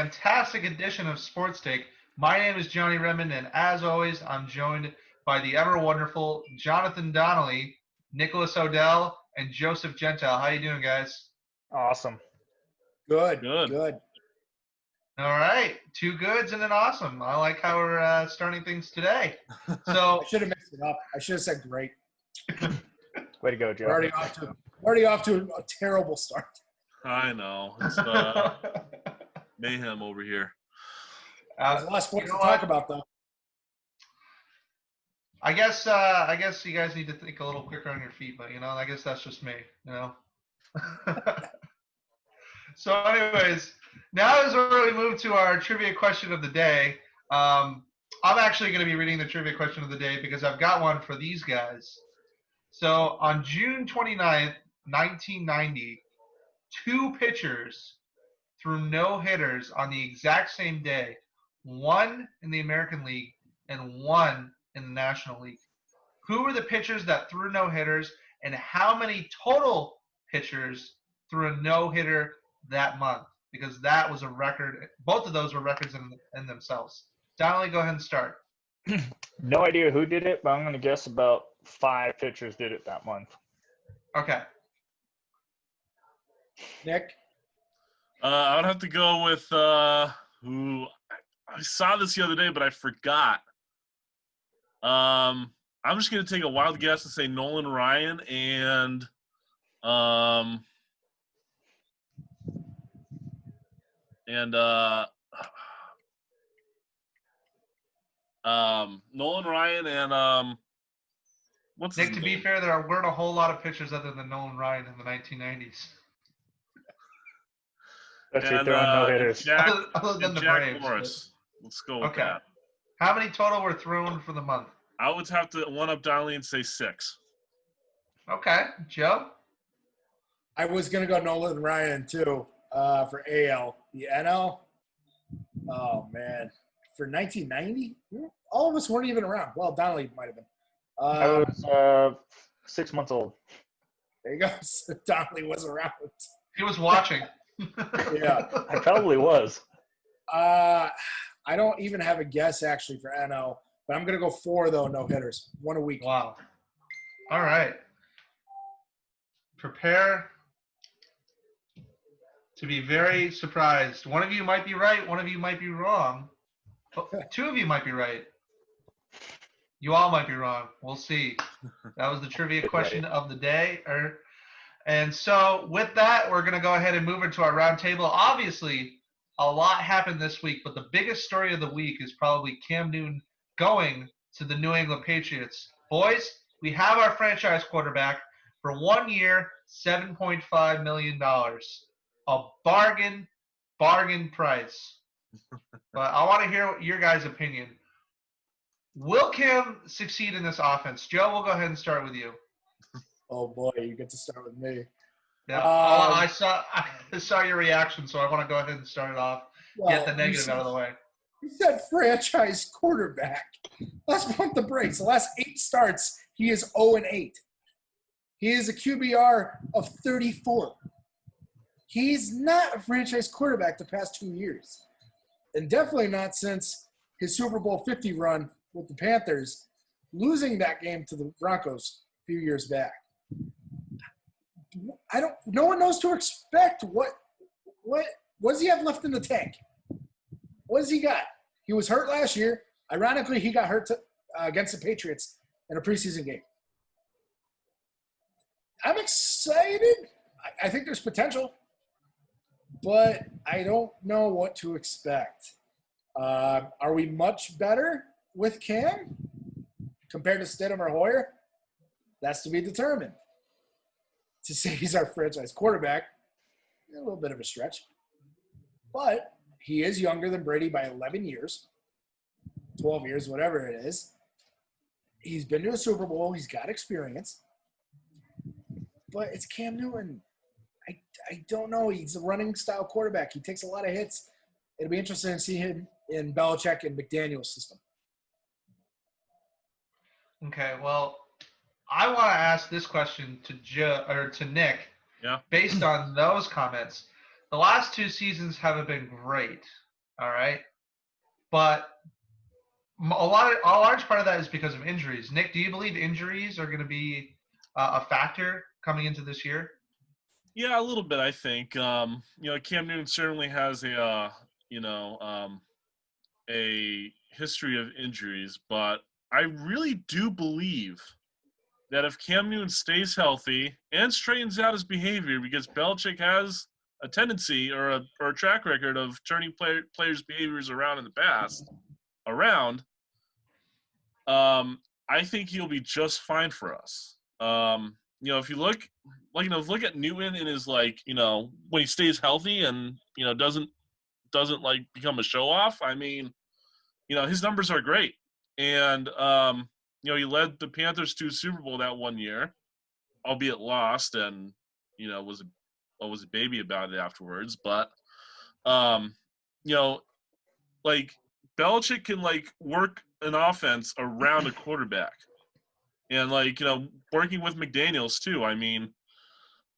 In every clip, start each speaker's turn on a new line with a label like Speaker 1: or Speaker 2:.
Speaker 1: fantastic edition of Sports Take. My name is Johnny Redmond, and as always, I'm joined by the ever wonderful Jonathan Donnelly, Nicholas Odell, and Joseph Gentile. How you doing, guys?
Speaker 2: Awesome.
Speaker 3: Good.
Speaker 1: All right, two goods and an awesome. I like how we're starting things today. So
Speaker 3: I should have mixed it up. I should have said great.
Speaker 2: Way to go, Joe.
Speaker 3: We're already off to a terrible start.
Speaker 4: I know. It's mayhem over here.
Speaker 3: There's a lot of sports to talk about, though.
Speaker 1: I guess you guys need to think a little quicker on your feet, but I guess that's just me. So, anyways, now is where we move to our trivia question of the day. I'm actually going to be reading the trivia question of the day because I've got one for these guys. So, on June 29th, 1990, two pitchers threw no-hitters on the exact same day, one in the American League and one in the National League. Who were the pitchers that threw no-hitters, and how many total pitchers threw a no-hitter that month? Because that was a record. Both of those were records in themselves. Donnelly, go ahead and start.
Speaker 2: No idea who did it, but I'm going to guess about 5 pitchers did it that month.
Speaker 1: Okay.
Speaker 3: Nick?
Speaker 4: I would have to go with who I saw this the other day, but I forgot. I'm just going to take a wild guess and say Nolan Ryan and Nolan Ryan and what's
Speaker 1: Nick,
Speaker 4: his
Speaker 1: to
Speaker 4: name?
Speaker 1: be fair, there weren't a whole lot of pitchers other than Nolan Ryan in the 1990s.
Speaker 2: Especially
Speaker 4: And,
Speaker 2: throwing no-hitters.
Speaker 4: Jack,
Speaker 1: Other than the
Speaker 4: Jack
Speaker 1: Braves.
Speaker 4: Morris. Let's go with
Speaker 1: Okay.
Speaker 4: that.
Speaker 1: How many total were thrown for the month?
Speaker 4: I would have to one-up Donnelly and say 6.
Speaker 1: Okay. Joe?
Speaker 3: I was going to go Nolan Ryan, too, for AL. The NL? Oh, man. For 1990? All of us weren't even around. Well, Donnelly might have been.
Speaker 2: I was 6 months old.
Speaker 3: There you go. Donnelly was around.
Speaker 1: He was watching.
Speaker 3: Yeah.
Speaker 2: I probably was.
Speaker 3: I don't even have a guess, actually, for NL. But I'm going to go 4, though, no-hitters. 1 a week.
Speaker 1: Wow. All right. Prepare to be very surprised. One of you might be right. One of you might be wrong. 2 of you might be right. You all might be wrong. We'll see. That was the trivia question of the day. And so with that, we're going to go ahead and move into our roundtable. Obviously, a lot happened this week, but the biggest story of the week is probably Cam Newton going to the New England Patriots. Boys, we have our franchise quarterback for 1 year, $7.5 million. A bargain price. But I want to hear your guys' opinion. Will Cam succeed in this offense? Joe, we'll go ahead and start with you.
Speaker 3: Oh, boy, you get to start with me.
Speaker 1: Yeah, I saw your reaction, so I want to go ahead and start it off. Get the negative out of the way.
Speaker 3: He said franchise quarterback. Let's pump the brakes. The last 8 starts, he is 0-8. He is a QBR of 34. He's not a franchise quarterback the past 2 years. And definitely not since his Super Bowl 50 run with the Panthers, losing that game to the Broncos a few years back. No one knows to expect. What does he have left in the tank? What has he got? He was hurt last year. Ironically, he got hurt against the Patriots in a preseason game. I'm excited. I think there's potential, but I don't know what to expect. Are we much better with Cam compared to Stidham or Hoyer? That's to be determined. To say he's our franchise quarterback, a little bit of a stretch. But he is younger than Brady by 11 years, 12 years, whatever it is. He's been to a Super Bowl. He's got experience. But it's Cam Newton. I don't know. He's a running style quarterback. He takes a lot of hits. It'll be interesting to see him in Belichick and McDaniel's system.
Speaker 1: Okay, well, I want to ask this question to Nick.
Speaker 4: Yeah.
Speaker 1: Based on those comments, the last 2 seasons haven't been great. All right. But a large part of that is because of injuries. Nick, do you believe injuries are going to be a factor coming into this year?
Speaker 4: Yeah, a little bit, I think. Cam Newton certainly has a history of injuries, but I really do believe that if Cam Newton stays healthy and straightens out his behavior, because Belichick has a tendency or a track record of turning players' behaviors around in the past, I think he'll be just fine for us. If you look at Newton in his when he stays healthy and doesn't like become a show off. I mean, his numbers are great, and he led the Panthers to Super Bowl that one year, albeit lost, and was a baby about it afterwards. But Belichick can work an offense around a quarterback, and working with McDaniels too. I mean,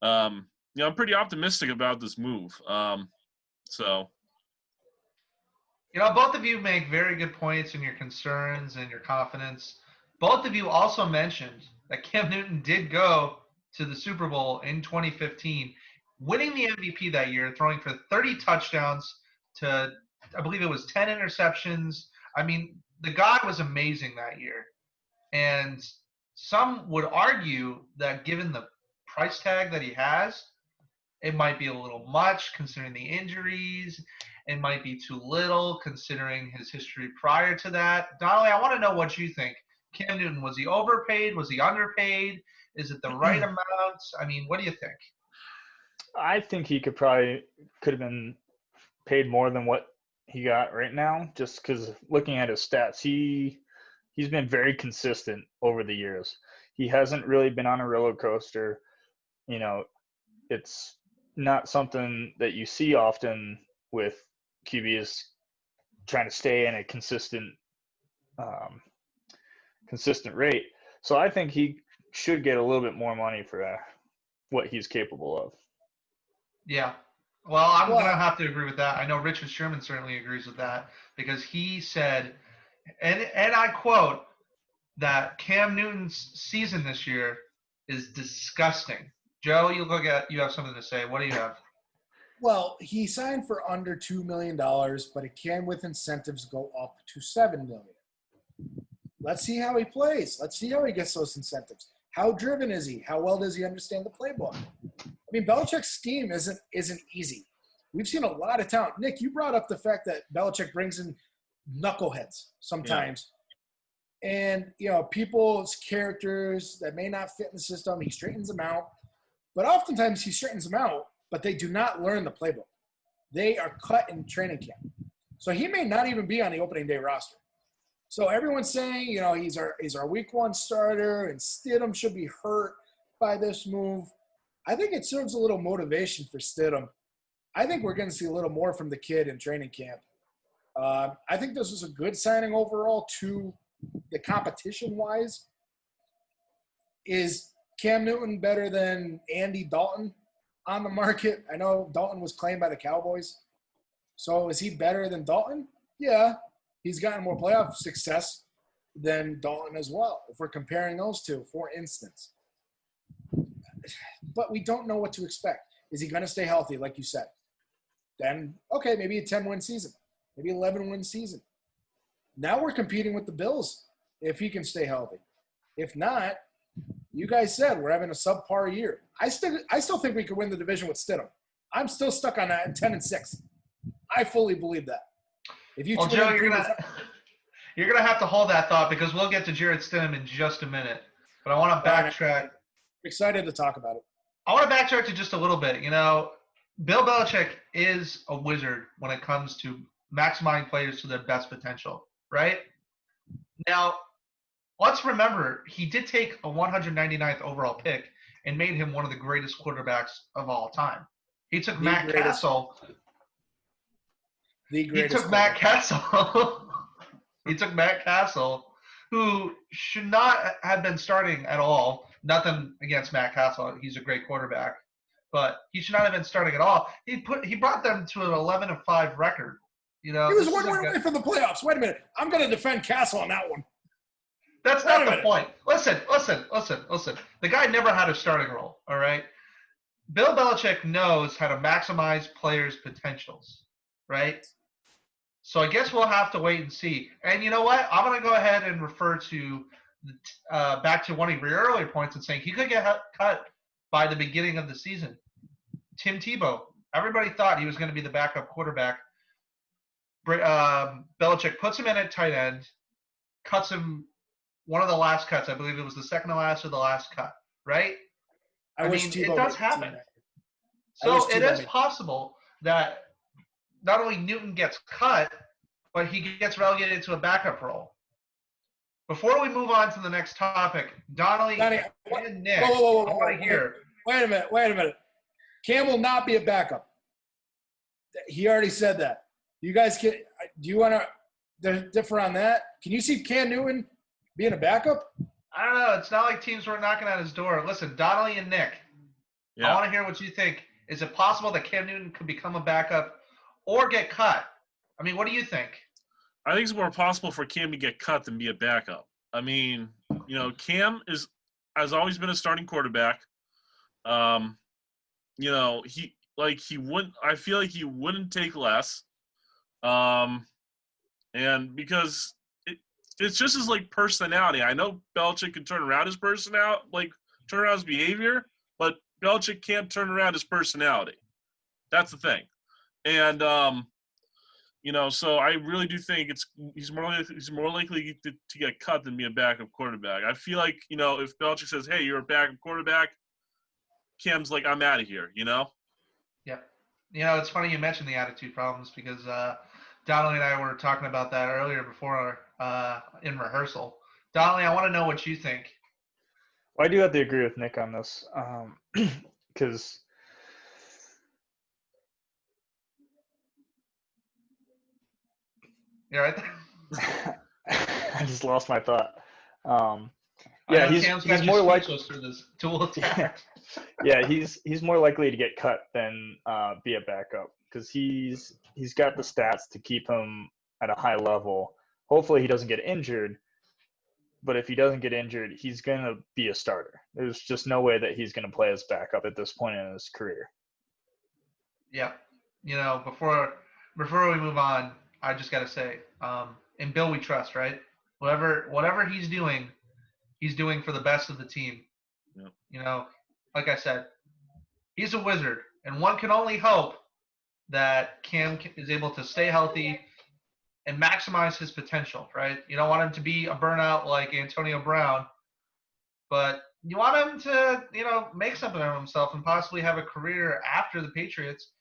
Speaker 4: I'm pretty optimistic about this move. So.
Speaker 1: Both of you make very good points in your concerns and your confidence. Both of you also mentioned that Cam Newton did go to the Super Bowl in 2015, winning the MVP that year, throwing for 30 touchdowns to, I believe it was 10 interceptions. I mean, the guy was amazing that year. And some would argue that given the price tag that he has, it might be a little much considering the injuries. It might be too little considering his history prior to that. Donnelly, I want to know what you think. Cam Newton, was he overpaid? Was he underpaid? Is it the right amount? I mean, what do you think?
Speaker 2: I think he could have been paid more than what he got right now, just because looking at his stats, he's been very consistent over the years. He hasn't really been on a roller coaster. It's not something that you see often with QBs trying to stay in a consistent rate. So I think he should get a little bit more money for what he's capable of.
Speaker 1: Yeah. Well, I'm going to have to agree with that. I know Richard Sherman certainly agrees with that because he said, and I quote, that Cam Newton's season this year is disgusting. Joe, you have something to say. What do you have?
Speaker 3: Well, he signed for under $2 million, but it can, with incentives, go up to $7 million. Let's see how he plays. Let's see how he gets those incentives. How driven is he? How well does he understand the playbook? I mean, Belichick's scheme isn't easy. We've seen a lot of talent. Nick, you brought up the fact that Belichick brings in knuckleheads sometimes. Yeah. And, people's characters that may not fit in the system, he straightens them out. But oftentimes he straightens them out, but they do not learn the playbook. They are cut in training camp. So he may not even be on the opening day roster. So everyone's saying, he's our week one starter and Stidham should be hurt by this move. I think it serves a little motivation for Stidham. I think we're going to see a little more from the kid in training camp. I think this was a good signing overall to the competition-wise. Is Cam Newton better than Andy Dalton on the market? I know Dalton was claimed by the Cowboys. So is he better than Dalton? Yeah. He's gotten more playoff success than Dalton as well, if we're comparing those two, for instance. But we don't know what to expect. Is he going to stay healthy, like you said? Then, okay, maybe a 10-win season, maybe 11-win season. Now we're competing with the Bills if he can stay healthy. If not, you guys said we're having a subpar year. I still think we could win the division with Stidham. I'm still stuck on that 10-6. I fully believe that. If you
Speaker 1: Joe, you're gonna have to hold that thought because we'll get to Jarrett Stidham in just a minute. But I want to backtrack.
Speaker 3: Excited to talk about it.
Speaker 1: I want to backtrack to just a little bit. Bill Belichick is a wizard when it comes to maximizing players to their best potential, right? Now, let's remember, he did take a 199th overall pick and made him one of the greatest quarterbacks of all time. He took Matt Castle. He took Matt Castle. He took Matt Castle, who should not have been starting at all. Nothing against Matt Castle. He's a great quarterback. But he should not have been starting at all. He brought them to an 11-5 record. You know,
Speaker 3: He was
Speaker 1: this
Speaker 3: one
Speaker 1: is a
Speaker 3: win
Speaker 1: good-
Speaker 3: away from the playoffs. Wait a minute. I'm going to defend Castle on that one.
Speaker 1: That's
Speaker 3: Wait a
Speaker 1: not the
Speaker 3: minute.
Speaker 1: point. Listen. The guy never had a starting role, all right? Bill Belichick knows how to maximize players' potentials, right? So I guess we'll have to wait and see. And you know what? I'm going to go ahead and refer to back to one of your earlier points and saying he could get cut by the beginning of the season. Tim Tebow. Everybody thought he was going to be the backup quarterback. Belichick puts him in at tight end, cuts him one of the last cuts. I believe it was the second to last or the last cut, right?
Speaker 3: I wish
Speaker 1: mean,
Speaker 3: Tebow
Speaker 1: it does
Speaker 3: made the team
Speaker 1: happen.
Speaker 3: that year. I
Speaker 1: So
Speaker 3: wish
Speaker 1: it
Speaker 3: Tebow
Speaker 1: is
Speaker 3: made-
Speaker 1: possible that not only Newton gets cut, but he gets relegated to a backup role. Before we move on to the next topic, Donnelly
Speaker 3: Donnie,
Speaker 1: and Nick,
Speaker 3: whoa,
Speaker 1: I want to hear.
Speaker 3: Wait a minute. Cam will not be a backup. He already said that. You guys do you want to differ on that? Can you see Cam Newton being a backup?
Speaker 1: I don't know. It's not like teams were knocking on his door. Listen, Donnelly and Nick, I
Speaker 4: Yeah.
Speaker 1: want to hear what you think. Is it possible that Cam Newton could become a backup or get cut? I mean, what do you think?
Speaker 4: I think it's more possible for Cam to get cut than be a backup. I mean, Cam has always been a starting quarterback. He wouldn't. I feel like he wouldn't take less. And because it's just his personality. I know Belichick can turn around his personality, turn around his behavior, but Belichick can't turn around his personality. That's the thing. And so I really do think he's more likely to get cut than be a backup quarterback. I feel like if Belichick says, "Hey, you're a backup quarterback," Cam's like, "I'm out of here,"
Speaker 1: Yep. It's funny you mentioned the attitude problems because Donnelly and I were talking about that earlier before in rehearsal. Donnelly, I want to know what you think.
Speaker 2: Well, I do have to agree with Nick on this because
Speaker 1: You all right there?
Speaker 2: I just lost my thought.
Speaker 1: I
Speaker 2: Yeah,
Speaker 1: know Cam's got
Speaker 2: he's
Speaker 1: you
Speaker 2: more likely.
Speaker 1: speechless through this tool attack.
Speaker 2: Yeah, he's more likely to get cut than be a backup because he's got the stats to keep him at a high level. Hopefully, he doesn't get injured. But if he doesn't get injured, he's going to be a starter. There's just no way that he's going to play as backup at this point in his career.
Speaker 1: Yeah. Before we move on, I just got to say, in Bill we trust, right? Whatever he's doing for the best of the team.
Speaker 4: Yeah.
Speaker 1: Like I said, he's a wizard, and one can only hope that Cam is able to stay healthy and maximize his potential, right? You don't want him to be a burnout like Antonio Brown, but you want him to, make something of himself and possibly have a career after the Patriots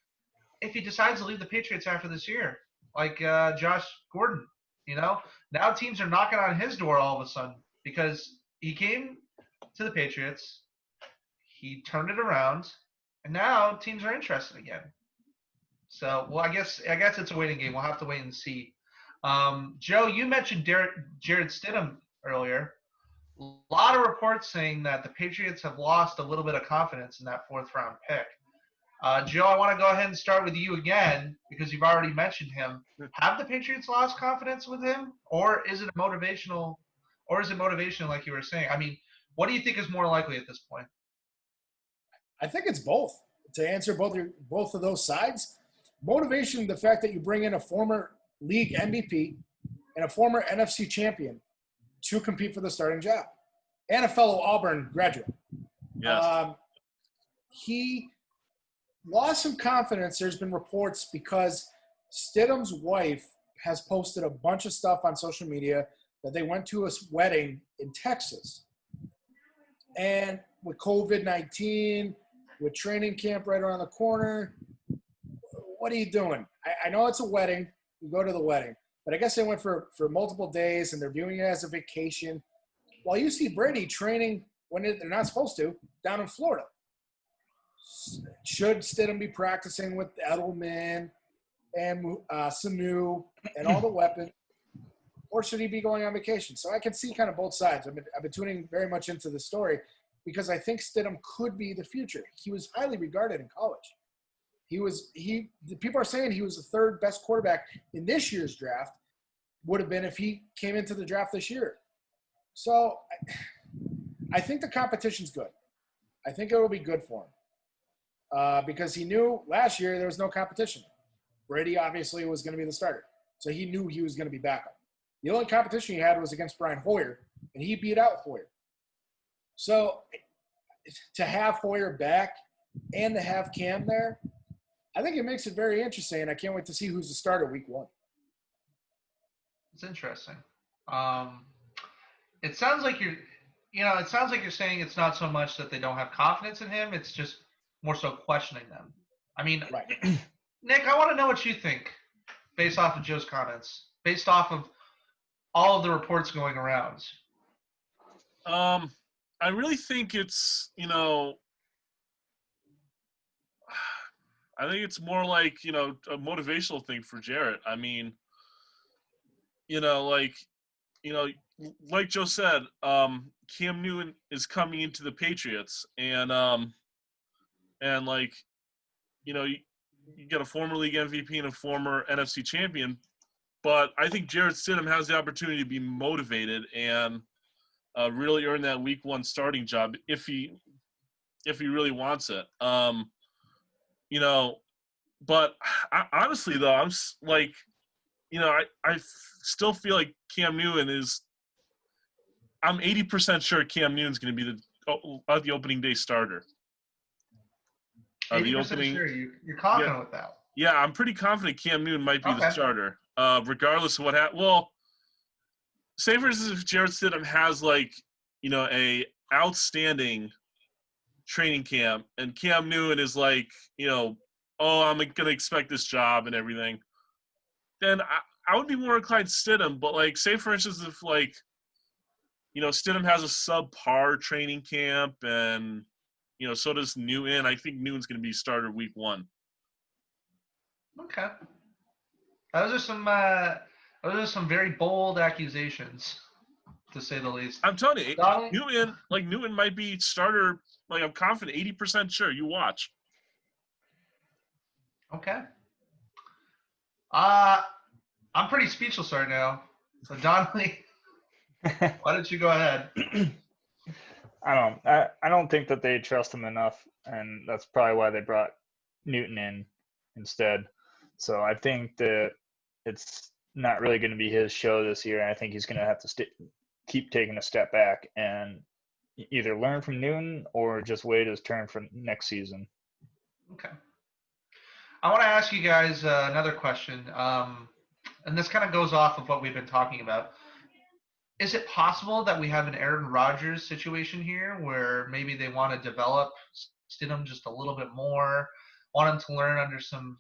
Speaker 1: if he decides to leave the Patriots after this year, like Josh Gordon. Now teams are knocking on his door all of a sudden because he came to the Patriots, he turned it around, and now teams are interested again. So, well, I guess it's a waiting game. We'll have to wait and see. Joe, you mentioned Jared Stidham earlier. A lot of reports saying that the Patriots have lost a little bit of confidence in that fourth-round pick. Joe, I want to go ahead and start with you again because you've already mentioned him. Have the Patriots lost confidence with him, or is it motivational like you were saying? I mean, what do you think is more likely at this point?
Speaker 3: I think it's both. To answer both of those sides, motivation, the fact that you bring in a former league MVP and a former NFC champion to compete for the starting job, and a fellow Auburn graduate.
Speaker 4: Yes.
Speaker 3: He lost some confidence. There's been reports because Stidham's wife has posted a bunch of stuff on social media that they went to a wedding in Texas. And with COVID-19, with training camp right around the corner, what are you doing? I know it's a wedding. You go to the wedding. But I guess they went for multiple days, and they're viewing it as a vacation. While you see Brady training when they're not supposed to down in Florida. Should Stidham be practicing with Edelman and Sanu and all the weapons, or should he be going on vacation? So I can see kind of both sides. I've been tuning very much into the story because I think Stidham could be the future. He was highly regarded in college. The people are saying he was the third best quarterback in this year's draft. Would have been if he came into the draft this year. So I think the competition's good. I think it will be good for him because he knew last year there was no competition. Brady obviously was going to be the starter, so he knew he was going to be backup. The only competition he had was against Brian Hoyer, and he beat out Hoyer. So to have Hoyer back and to have Cam there, I think it makes it very interesting, and I can't wait to see who's the starter week 1.
Speaker 1: It's interesting. It sounds like you're saying it's not so much that they don't have confidence in him. It's just more so questioning them. I mean,
Speaker 3: Right.
Speaker 1: Nick, I want to know what you think based off of Joe's comments, based off of all of the reports going around.
Speaker 4: I really think it's, I think it's more like, a motivational thing for Jarrett. I mean, like Joe said, Cam Newton is coming into the Patriots, and you get a former league MVP and a former NFC champion, but I think Jarrett Stidham has the opportunity to be motivated and really earn that week 1 starting job if he really wants it. But honestly though, I'm like, I still feel like Cam Newton is. I'm 80% sure Cam Newton's going to be the opening day starter.
Speaker 1: 80% sure you're confident with that.
Speaker 4: Yeah, I'm pretty confident Cam Newton might be
Speaker 1: Okay.
Speaker 4: the starter, regardless of what happens. Well, say for instance, if Jarrett Stidham has a outstanding training camp, and Cam Newton is like, oh, I'm gonna expect this job and everything, then I would be more inclined to Stidham. But say for instance, if Stidham has a subpar training camp and so does Newton, I think Newton's gonna be starter week 1.
Speaker 1: Okay. Those are some very bold accusations, to say the least.
Speaker 4: I'm telling you,
Speaker 1: Donnie?
Speaker 4: Newton might be starter. I'm confident, 80% sure. You watch.
Speaker 1: Okay. I'm pretty speechless right now. So Donnelly, why don't you go ahead?
Speaker 2: I don't think that they trust him enough, and that's probably why they brought Newton in instead. So I think that it's not really going to be his show this year. I think he's going to have to keep taking a step back and either learn from Newton or just wait his turn for next season.
Speaker 1: Okay. I want to ask you guys another question, and this kind of goes off of what we've been talking about. Is it possible that we have an Aaron Rodgers situation here where maybe they want to develop Stidham just a little bit more, want him to learn under some,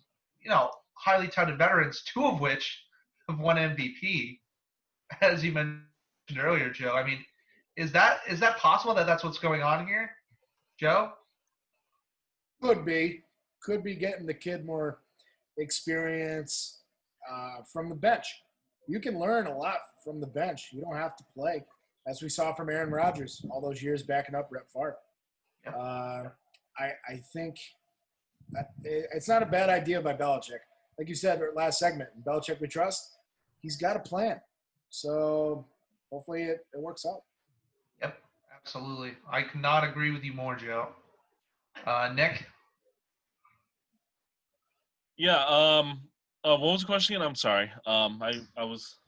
Speaker 1: highly touted veterans, 2 of which have won MVP, as you mentioned earlier, Joe? I mean, is that possible that that's what's going on here, Joe?
Speaker 3: Could be getting the kid more experience from the bench. You can learn a lot from the bench. You don't have to play, as we saw from Aaron Rodgers all those years backing up Brett Favre.
Speaker 1: Yep.
Speaker 3: I think it's not a bad idea by Belichick. Like you said last segment, Belichick we trust. He's got a plan. So hopefully it works out.
Speaker 1: Yep, absolutely. I could not agree with you more, Joe. Nick?
Speaker 4: Yeah. What was the question again? I'm sorry. I was.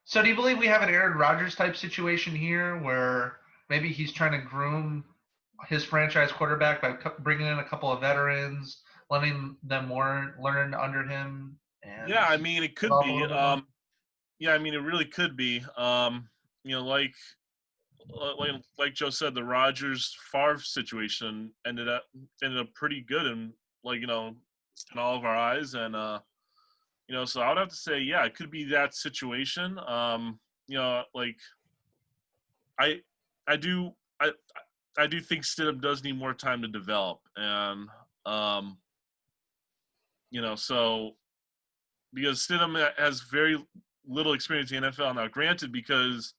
Speaker 1: So do you believe we have an Aaron Rodgers type situation here where maybe he's trying to groom his franchise quarterback by bringing in a couple of veterans, letting them learn under him?
Speaker 4: Yeah, I mean, it could be. Yeah, I mean, it really could be. Like Joe said, the Rodgers Favre situation ended up pretty good and in all of our eyes, and so I would have to say, yeah, it could be that situation. I do think Stidham does need more time to develop, and so because Stidham has very little experience in the NFL now. Granted, because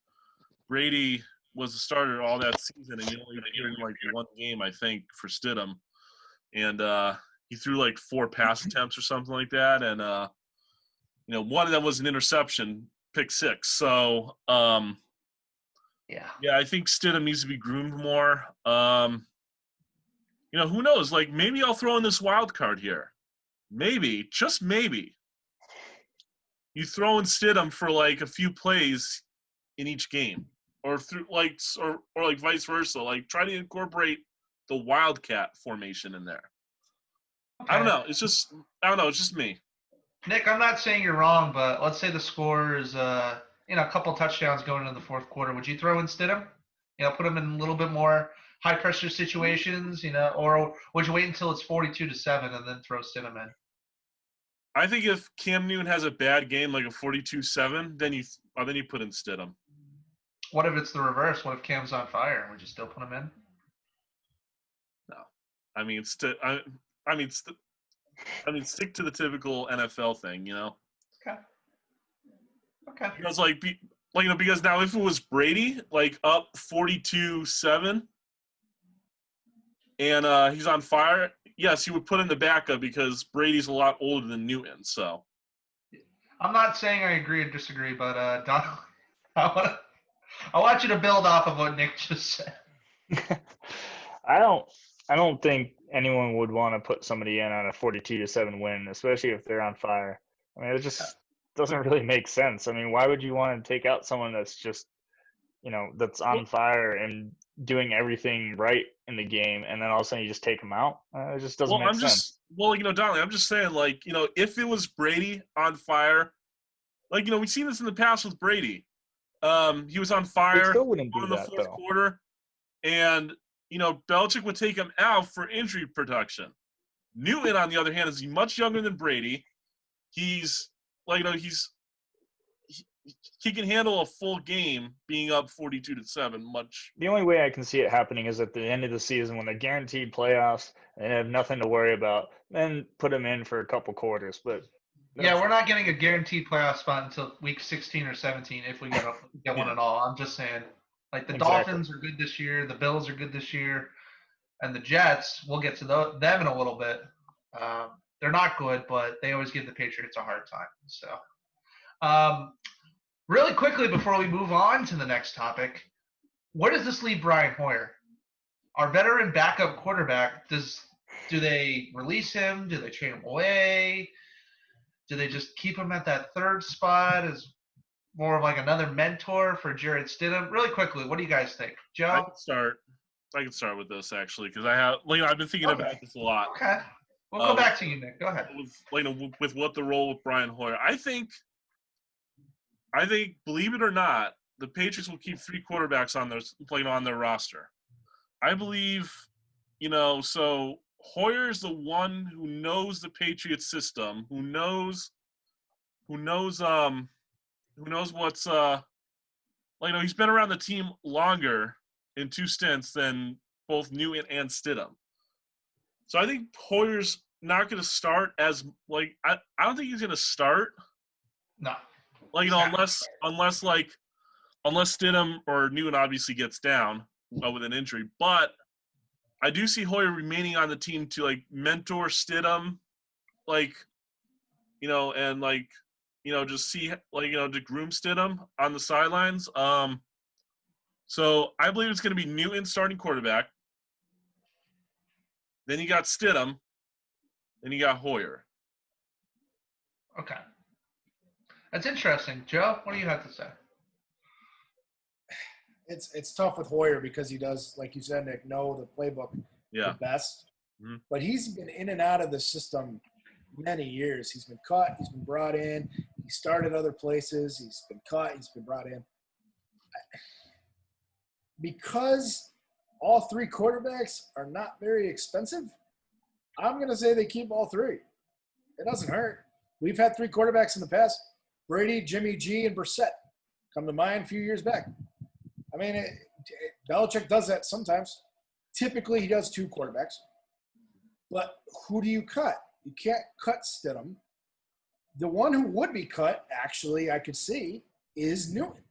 Speaker 4: Brady was the starter all that season, and he only appeared in one game, I think, for Stidham, and he threw like 4 pass attempts or something like that, and one of them was an interception, pick 6. So
Speaker 1: Yeah.
Speaker 4: I think Stidham needs to be groomed more. Who knows? Like maybe I'll throw in this wild card here. Maybe, just maybe, you throw in Stidham for like a few plays in each game, or through like or like vice versa. Like try to incorporate the wildcat formation in there. I don't
Speaker 1: Okay.
Speaker 4: know. It's just me.
Speaker 1: Nick, I'm not saying you're wrong, but let's say the score is a couple touchdowns going into the fourth quarter. Would you throw in Stidham? Put him in a little bit more high pressure situations, or would you wait until it's 42-7 and then throw Stidham in?
Speaker 4: I think if Cam Newton has a bad game, like a 42-7, then you put in Stidham.
Speaker 1: What if it's the reverse? What if Cam's on fire? Would you still put him in?
Speaker 4: No, I mean, stick to the typical NFL thing,
Speaker 1: Okay.
Speaker 4: Because now if it was Brady, like up 42-7, and he's on fire, yes, he would put in the backup because Brady's a lot older than Newton. So
Speaker 1: I'm not saying I agree or disagree, but Don, I want you to build off of what Nick just said.
Speaker 2: I don't think anyone would want to put somebody in on a 42-7 win, especially if they're on fire. I mean, it just doesn't really make sense. I mean, why would you want to take out someone that's just, that's on fire and doing everything right in the game, and then all of a sudden you just take them out? It just doesn't make sense.
Speaker 4: Donnelly, I'm just saying, if it was Brady on fire, we've seen this in the past with Brady. He was on fire
Speaker 2: They still wouldn't do
Speaker 4: in the
Speaker 2: that,
Speaker 4: fourth
Speaker 2: though.
Speaker 4: quarter, and Belichick would take him out for injury protection. Newton, on the other hand, is much younger than Brady. He's he can handle a full game being up 42-7 much.
Speaker 2: The only way I can see it happening is at the end of the season when they're guaranteed playoffs and they have nothing to worry about, then put them in for a couple quarters. But
Speaker 1: yeah, we're not getting a guaranteed playoff spot until week 16 or 17 if we get one at all. I'm just saying, like the Dolphins are good this year, the Bills are good this year, and the Jets, we'll get to them in a little bit. They're not good, but they always give the Patriots a hard time. So, really quickly before we move on to the next topic, where does this leave Brian Hoyer? Our veteran backup quarterback, do they release him? Do they trade him away? Do they just keep him at that third spot as more of like another mentor for Jarrett Stidham? Really quickly, what do you guys think? Joe?
Speaker 4: I can start with this actually because I've been thinking about this a lot.
Speaker 1: Okay. We'll go back to you, Nick. Go ahead.
Speaker 4: With what the role with Brian Hoyer. I think, believe it or not, the Patriots will keep 3 quarterbacks on their roster. I believe, so Hoyer is the one who knows the Patriots system, who knows what's he's been around the team longer in 2 stints than both Newton and Stidham. So I think Hoyer's not going to start as I don't think he's going to start.
Speaker 1: No.
Speaker 4: Unless Stidham or Newton obviously gets down with an injury, but I do see Hoyer remaining on the team to mentor Stidham, just see to groom Stidham on the sidelines. So I believe it's going to be Newton starting quarterback. Then you got Stidham. Then you got Hoyer.
Speaker 1: Okay. That's interesting. Joe, what do you have to say?
Speaker 3: It's tough with Hoyer because he does, like you said, Nick, know the playbook the best.
Speaker 4: Mm-hmm.
Speaker 3: But he's been in and out of the system many years. He's been cut. He's been brought in. He started other places. He's been cut. He's been brought in. Because all 3 quarterbacks are not very expensive, I'm going to say they keep all 3. It doesn't hurt. We've had 3 quarterbacks in the past. Brady, Jimmy G, and Brissett come to mind a few years back. I mean, Belichick does that sometimes. Typically, he does 2 quarterbacks. But who do you cut? You can't cut Stidham. The one who would be cut, actually, I could see, is Newton.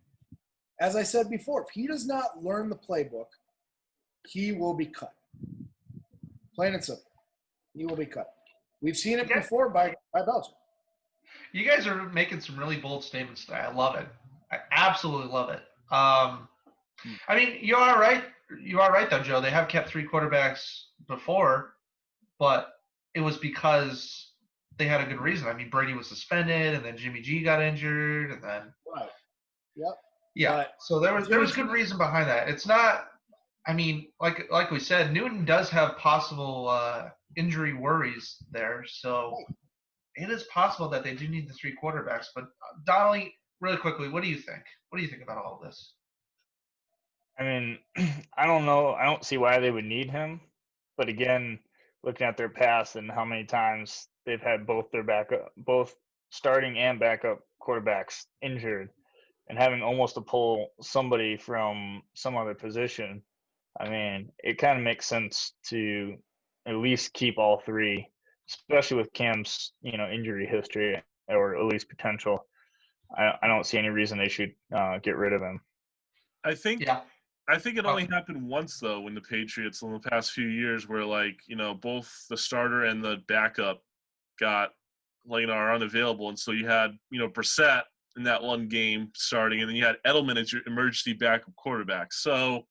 Speaker 3: As I said before, if he does not learn the playbook, he will be cut. Plain and simple. He will be cut. We've seen it
Speaker 1: Yeah.
Speaker 3: before by Belichick.
Speaker 1: You guys are making some really bold statements today. I love it. I absolutely love it. I mean, you are right. You are right, though, Joe. They have kept 3 quarterbacks before, but it was because they had a good reason. I mean, Brady was suspended, and then Jimmy G got injured, and then
Speaker 3: Right. Yep.
Speaker 1: yeah.
Speaker 3: But
Speaker 1: So there was good reason behind that. It's not. I mean, like we said, Newton does have possible injury worries there, so it is possible that they do need the 3 quarterbacks. But Donnelly, really quickly, what do you think? What do you think about all of this?
Speaker 2: I mean, I don't know. I don't see why they would need him. But again, looking at their past and how many times they've had both starting and backup quarterbacks injured, and having almost to pull somebody from some other position, I mean, it kind of makes sense to at least keep all 3, especially with Cam's, injury history or at least potential. I don't see any reason they should get rid of him.
Speaker 4: I think
Speaker 1: Yeah.
Speaker 4: it only happened once though in the Patriots in the past few years, where both the starter and the backup got are unavailable, and so you had Brissett in that one game starting, and then you had Edelman as your emergency backup quarterback. So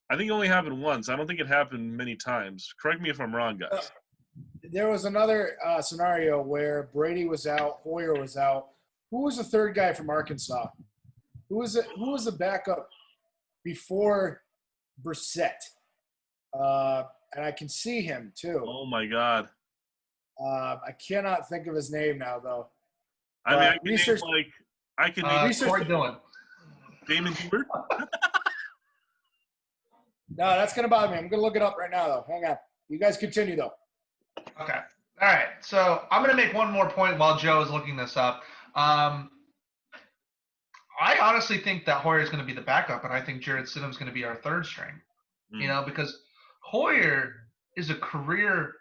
Speaker 4: I think it only happened once. I don't think it happened many times. Correct me if I'm wrong, guys.
Speaker 3: there was another scenario where Brady was out, Hoyer was out. Who was the third guy from Arkansas? Who was the backup before Brissett? And I can see him too.
Speaker 4: Oh my God!
Speaker 3: I cannot think of his name now, though.
Speaker 4: I mean, I can
Speaker 3: research-
Speaker 4: name I can name
Speaker 1: Corey Dillon.
Speaker 4: Damon Huber.
Speaker 3: No, that's going to bother me. I'm going to look it up right now, though. Hang on. You guys continue, though.
Speaker 1: Okay. All right. So I'm going to make one more point while Joe is looking this up. I honestly think that Hoyer is going to be the backup, and I think Jarrett Stidham is going to be our third string. Because Hoyer is a career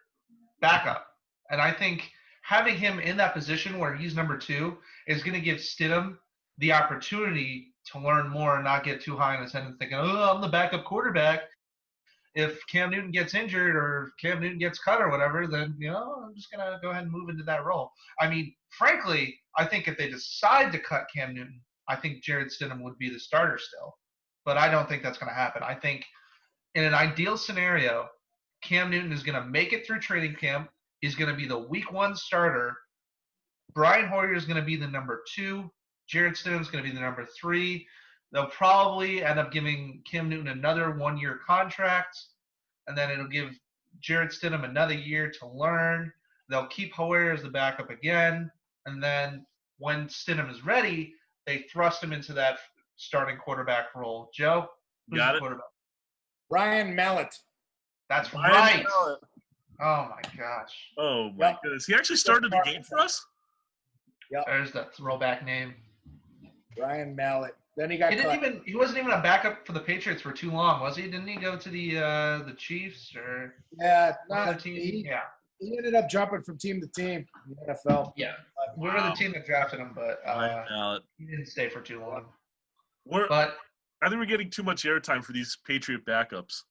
Speaker 1: backup, and I think having him in that position where he's number 2 is going to give Stidham the opportunity to learn more and not get too high in his head and thinking, oh, I'm the backup quarterback. If Cam Newton gets injured or Cam Newton gets cut or whatever, then, I'm just going to go ahead and move into that role. I mean, frankly, I think if they decide to cut Cam Newton, I think Jarrett Stidham would be the starter still. But I don't think that's going to happen. I think in an ideal scenario, Cam Newton is going to make it through training camp. He's going to be the week 1 starter. Brian Hoyer is going to be the number 2. Jarrett Stidham is going to be the number 3. They'll probably end up giving Cam Newton another 1-year contract, and then it'll give Jarrett Stidham another year to learn. They'll keep Hoyer as the backup again, and then when Stidham is ready, they thrust him into that starting quarterback role. Joe, who's
Speaker 4: Got
Speaker 1: the
Speaker 4: it.
Speaker 1: quarterback?
Speaker 3: Ryan Mallett.
Speaker 1: That's
Speaker 4: Brian
Speaker 1: right.
Speaker 4: Mallett.
Speaker 1: Oh my gosh.
Speaker 4: Oh my
Speaker 3: Yep.
Speaker 4: goodness! He actually started the game for us.
Speaker 1: There's the throwback name.
Speaker 3: Ryan Mallett. Then he got
Speaker 1: He
Speaker 3: cut.
Speaker 1: He wasn't even a backup for the Patriots for too long, was he? Didn't he go to the Chiefs or
Speaker 3: Yeah,
Speaker 1: other team?
Speaker 3: he
Speaker 1: Yeah.
Speaker 3: ended up jumping from team to team in the NFL.
Speaker 1: Yeah. We were the team that drafted him, but
Speaker 4: Brian Mallett.
Speaker 1: he didn't stay for too long.
Speaker 4: We're,
Speaker 1: But
Speaker 4: I think we're getting too much airtime for these Patriot backups.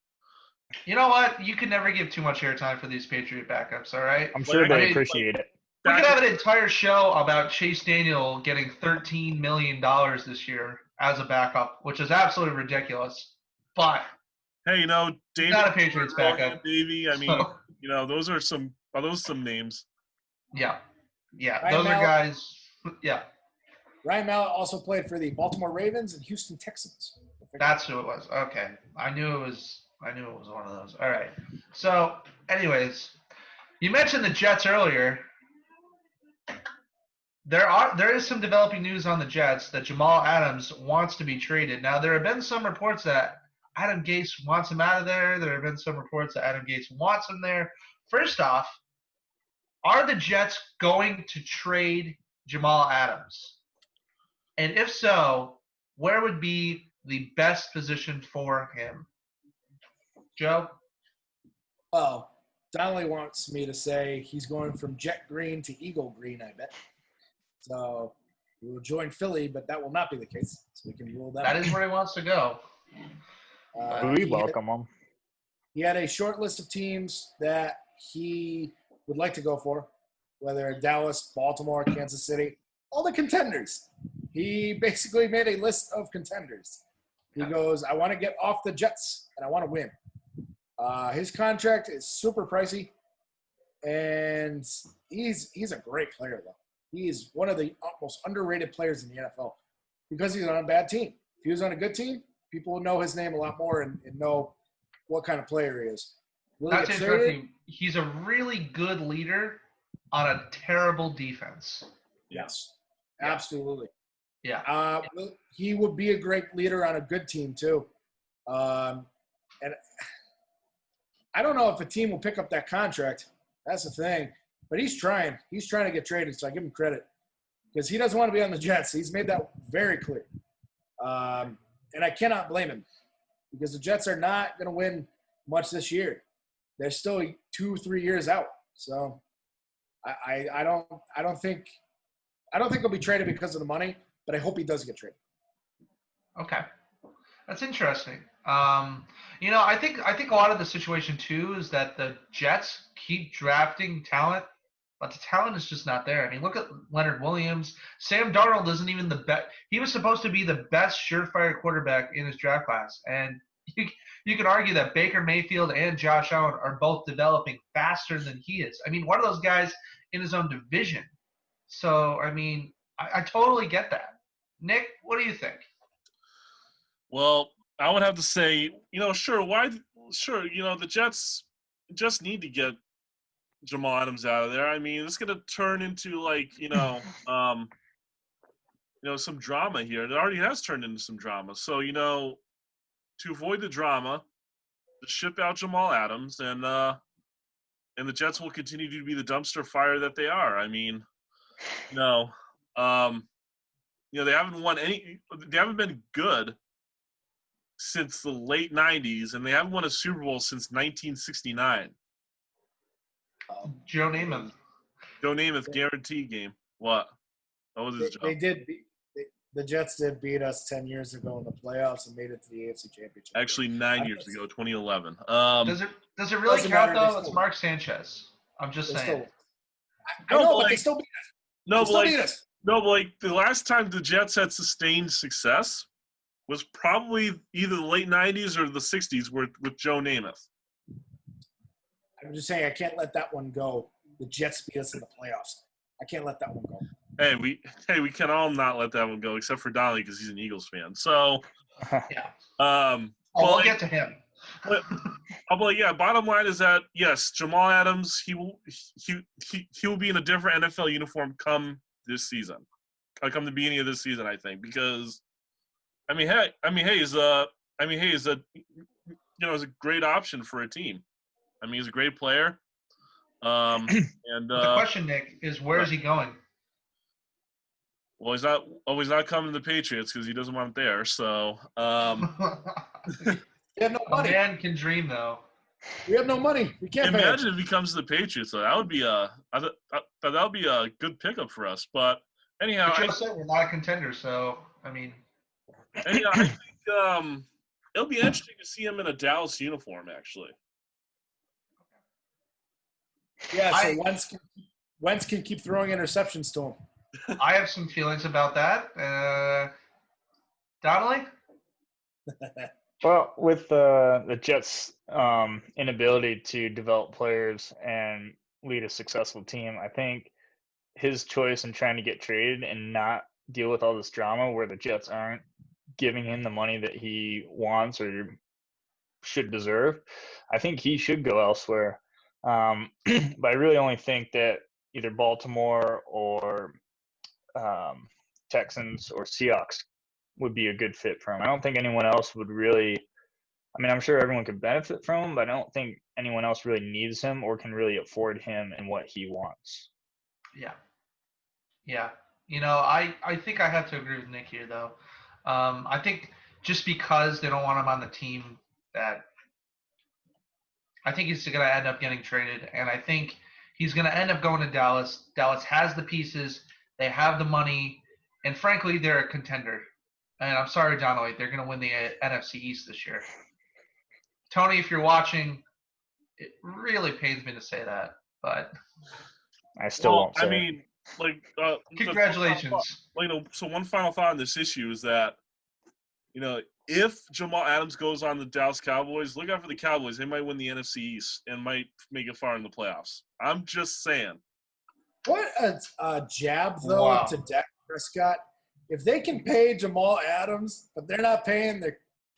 Speaker 1: you know what? You can never give too much airtime for these Patriot backups, all right?
Speaker 2: I'm sure
Speaker 1: I
Speaker 2: they
Speaker 1: mean,
Speaker 2: appreciate it.
Speaker 1: We could have an entire show about Chase Daniel getting $13 million this year as a backup, which is absolutely ridiculous. But
Speaker 4: Hey, David,
Speaker 1: not a Patriots backup.
Speaker 4: Davey. I mean,
Speaker 1: so,
Speaker 4: those are some names.
Speaker 1: yeah.
Speaker 3: Ryan
Speaker 1: Those are
Speaker 3: Mallett.
Speaker 1: guys. Yeah,
Speaker 3: Ryan Mallett also played for the Baltimore Ravens and Houston Texans.
Speaker 1: that's who it was. Okay, I knew it was one of those. All right. So, anyways, you mentioned the Jets earlier. There is some developing news on the Jets that Jamal Adams wants to be traded. Now, there have been some reports that Adam Gase wants him out of there. There have been some reports that Adam Gase wants him there. First off, are the Jets going to trade Jamal Adams? And if so, where would be the best position for him? Joe?
Speaker 3: Well, Donnelly wants me to say he's going from jet green to eagle green, I bet. So we will join Philly, but that will not be the case. So we can rule that
Speaker 1: That
Speaker 3: out.
Speaker 1: is where he wants to go.
Speaker 2: We welcome them.
Speaker 3: He had a short list of teams that he would like to go for. whether in Dallas, Baltimore, Kansas City, all the contenders. He basically made a list of contenders. He goes, I want to get off the Jets, and I want to win. His contract is super pricey, and he's a great player, though. He's one of the most underrated players in the NFL because he's on a bad team. If he was on a good team, people would know his name a lot more and know what kind of player he is.
Speaker 1: Not to interrupt you, he's a really good leader on a terrible defense.
Speaker 3: Yes, absolutely.
Speaker 1: Yeah.
Speaker 3: He would be a great leader on a good team, too. And I don't know if a team will pick up that contract. That's the thing. But he's trying. He's trying to get traded, so I give him credit. Because he doesn't want to be on the Jets. He's made that very clear. And I cannot blame him. Because the Jets are not going to win much this year. They're still 2-3 years out. So I don't think he'll be traded because of the money, but I hope he does get traded.
Speaker 1: Okay. That's interesting. I think a lot of the situation too is that the Jets keep drafting talent, but the talent is just not there. I mean, look at Leonard Williams. Sam Darnold isn't even the best. He was supposed to be the best surefire quarterback in his draft class, and you could argue that Baker Mayfield and Josh Allen are both developing faster than he is. I mean, one of those guys in his own division. So, I mean, I totally get that. Nick, what do you think?
Speaker 4: Well, I would have to say, sure, the Jets just need to get Jamal Adams out of there. I mean, it's going to turn into some drama here. It already has turned into some drama. So, to avoid the drama, just ship out Jamal Adams, and the Jets will continue to be the dumpster fire that they are. I mean, they haven't won any. They haven't been good since the late '90s, and they haven't won a Super Bowl since 1969.
Speaker 1: Joe Namath.
Speaker 4: Joe Namath guarantee game. What? What was his job?
Speaker 3: The Jets did beat us 10 years ago in the playoffs and made it to the AFC Championship.
Speaker 4: Actually, 9 years ago, 2011.
Speaker 1: Does it really count though? It's Mark Sanchez. I'm just saying.
Speaker 3: I know, but they still beat us.
Speaker 4: No, but the last time the Jets had sustained success was probably either the late 90s or the 60s with Joe Namath.
Speaker 3: I'm just saying I can't let that one go. The Jets beat us in the playoffs. I can't let that one go.
Speaker 4: Hey, we can all not let that one go except for Donnelly because he's an Eagles fan. So,
Speaker 1: yeah. We'll get to him.
Speaker 4: Bottom line is that yes, Jamal Adams he will be in a different NFL uniform come this season, come the beginning of this season, I think, because he's a great option for a team. I mean, he's a great player. And
Speaker 1: the question, Nick, is where is he going?
Speaker 4: Well, he's not coming to the Patriots because he doesn't want it there. So,
Speaker 3: we have no money.
Speaker 1: A man can dream, though.
Speaker 3: We have no money. We can't
Speaker 4: imagine if he comes to the Patriots. So that would be a good pickup for us. But anyhow,
Speaker 1: we're not a contender. So I mean,
Speaker 4: anyhow, I think it'll be interesting to see him in a Dallas uniform. Actually,
Speaker 3: yeah. So Wentz can keep throwing interceptions to him.
Speaker 1: I have some feelings about that. Donnelly?
Speaker 2: Well, with the Jets' inability to develop players and lead a successful team, I think his choice in trying to get traded and not deal with all this drama where the Jets aren't giving him the money that he wants or should deserve, I think he should go elsewhere. But I really only think that either Baltimore or Texans or Seahawks would be a good fit for him. I don't think anyone else would really – I mean, I'm sure everyone could benefit from him, but I don't think anyone else really needs him or can really afford him and what he wants.
Speaker 1: Yeah. Yeah. I think I have to agree with Nick here, though. I think just because they don't want him on the team that – I think he's going to end up getting traded, and I think he's going to end up going to Dallas. Dallas has the pieces – they have the money, and frankly, they're a contender. And I'm sorry, Donnelly, they're going to win the NFC East this year. Tony, if you're watching, it really pains me to say that, but
Speaker 2: I still won't say.
Speaker 4: I mean, like,
Speaker 1: Congratulations.
Speaker 4: So one final thought on this issue is that, if Jamal Adams goes on the Dallas Cowboys, look out for the Cowboys. They might win the NFC East and might make it far in the playoffs. I'm just saying.
Speaker 3: What a jab, though,
Speaker 1: Wow.
Speaker 3: to Dak Prescott. If they can pay Jamal Adams, but they're not paying the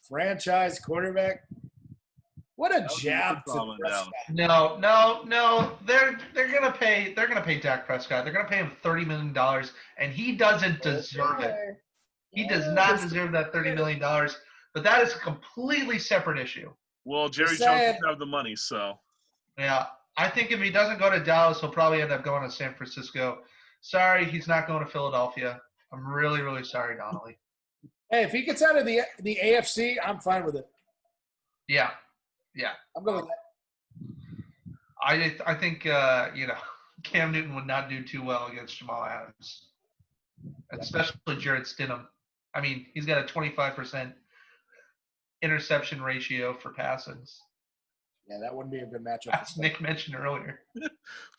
Speaker 3: franchise quarterback, what a jab to
Speaker 4: drama
Speaker 3: Prescott.
Speaker 1: No. They're gonna pay Dak Prescott. They're gonna pay him $30 million, and he doesn't deserve it. He does not deserve that $30 million. But that is a completely separate issue.
Speaker 4: Well, Jerry Jones
Speaker 3: Sad.
Speaker 4: doesn't have the money, so.
Speaker 1: Yeah, I think if he doesn't go to Dallas, he'll probably end up going to San Francisco. Sorry, he's not going to Philadelphia. I'm really, really sorry, Donnelly.
Speaker 3: Hey, if he gets out of the AFC, I'm fine with it.
Speaker 1: Yeah.
Speaker 3: I'm going with that.
Speaker 1: I think Cam Newton would not do too well against Jamal Adams, especially Jared Stidham. I mean, he's got a 25% interception ratio for passes,
Speaker 3: Yeah, that wouldn't be a good matchup.
Speaker 1: as Nick mentioned earlier.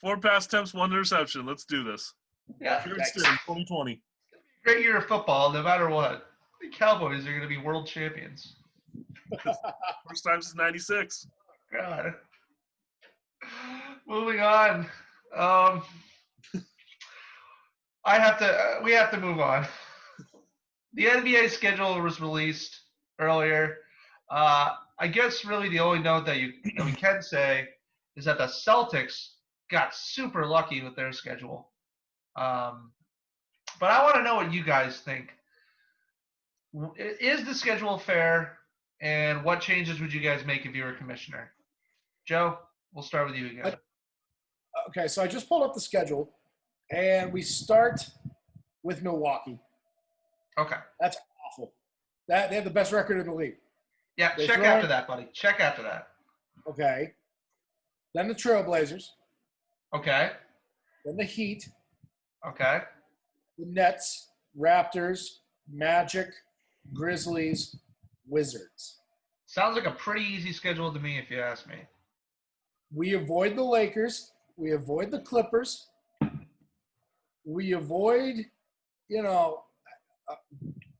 Speaker 4: 4 pass attempts, 1 interception. Let's do this.
Speaker 1: Yeah,
Speaker 4: Jared Stidham, 2020.
Speaker 1: great year of football, no matter what. The Cowboys are going to be world champions.
Speaker 4: First time since '96.
Speaker 1: God. Moving on. We have to move on. The NBA schedule was released earlier. I guess really the only note that we can say is that the Celtics got super lucky with their schedule. But I want to know what you guys think. Is the schedule fair, and what changes would you guys make if you were commissioner? Joe, we'll start with you again.
Speaker 3: Okay, so I just pulled up the schedule, and we start with Milwaukee.
Speaker 1: Okay.
Speaker 3: That's awful. They have the best record in the league.
Speaker 1: Yeah,
Speaker 3: They
Speaker 1: check
Speaker 3: throw-
Speaker 1: after that, buddy. Check after that.
Speaker 3: Okay. Then the Trailblazers.
Speaker 1: Okay.
Speaker 3: Then the Heat.
Speaker 1: Okay.
Speaker 3: The Nets. Raptors. Magic. Grizzlies. Wizards.
Speaker 1: Sounds like a pretty easy schedule to me, if you ask me.
Speaker 3: We avoid the Lakers. We avoid the Clippers. We avoid,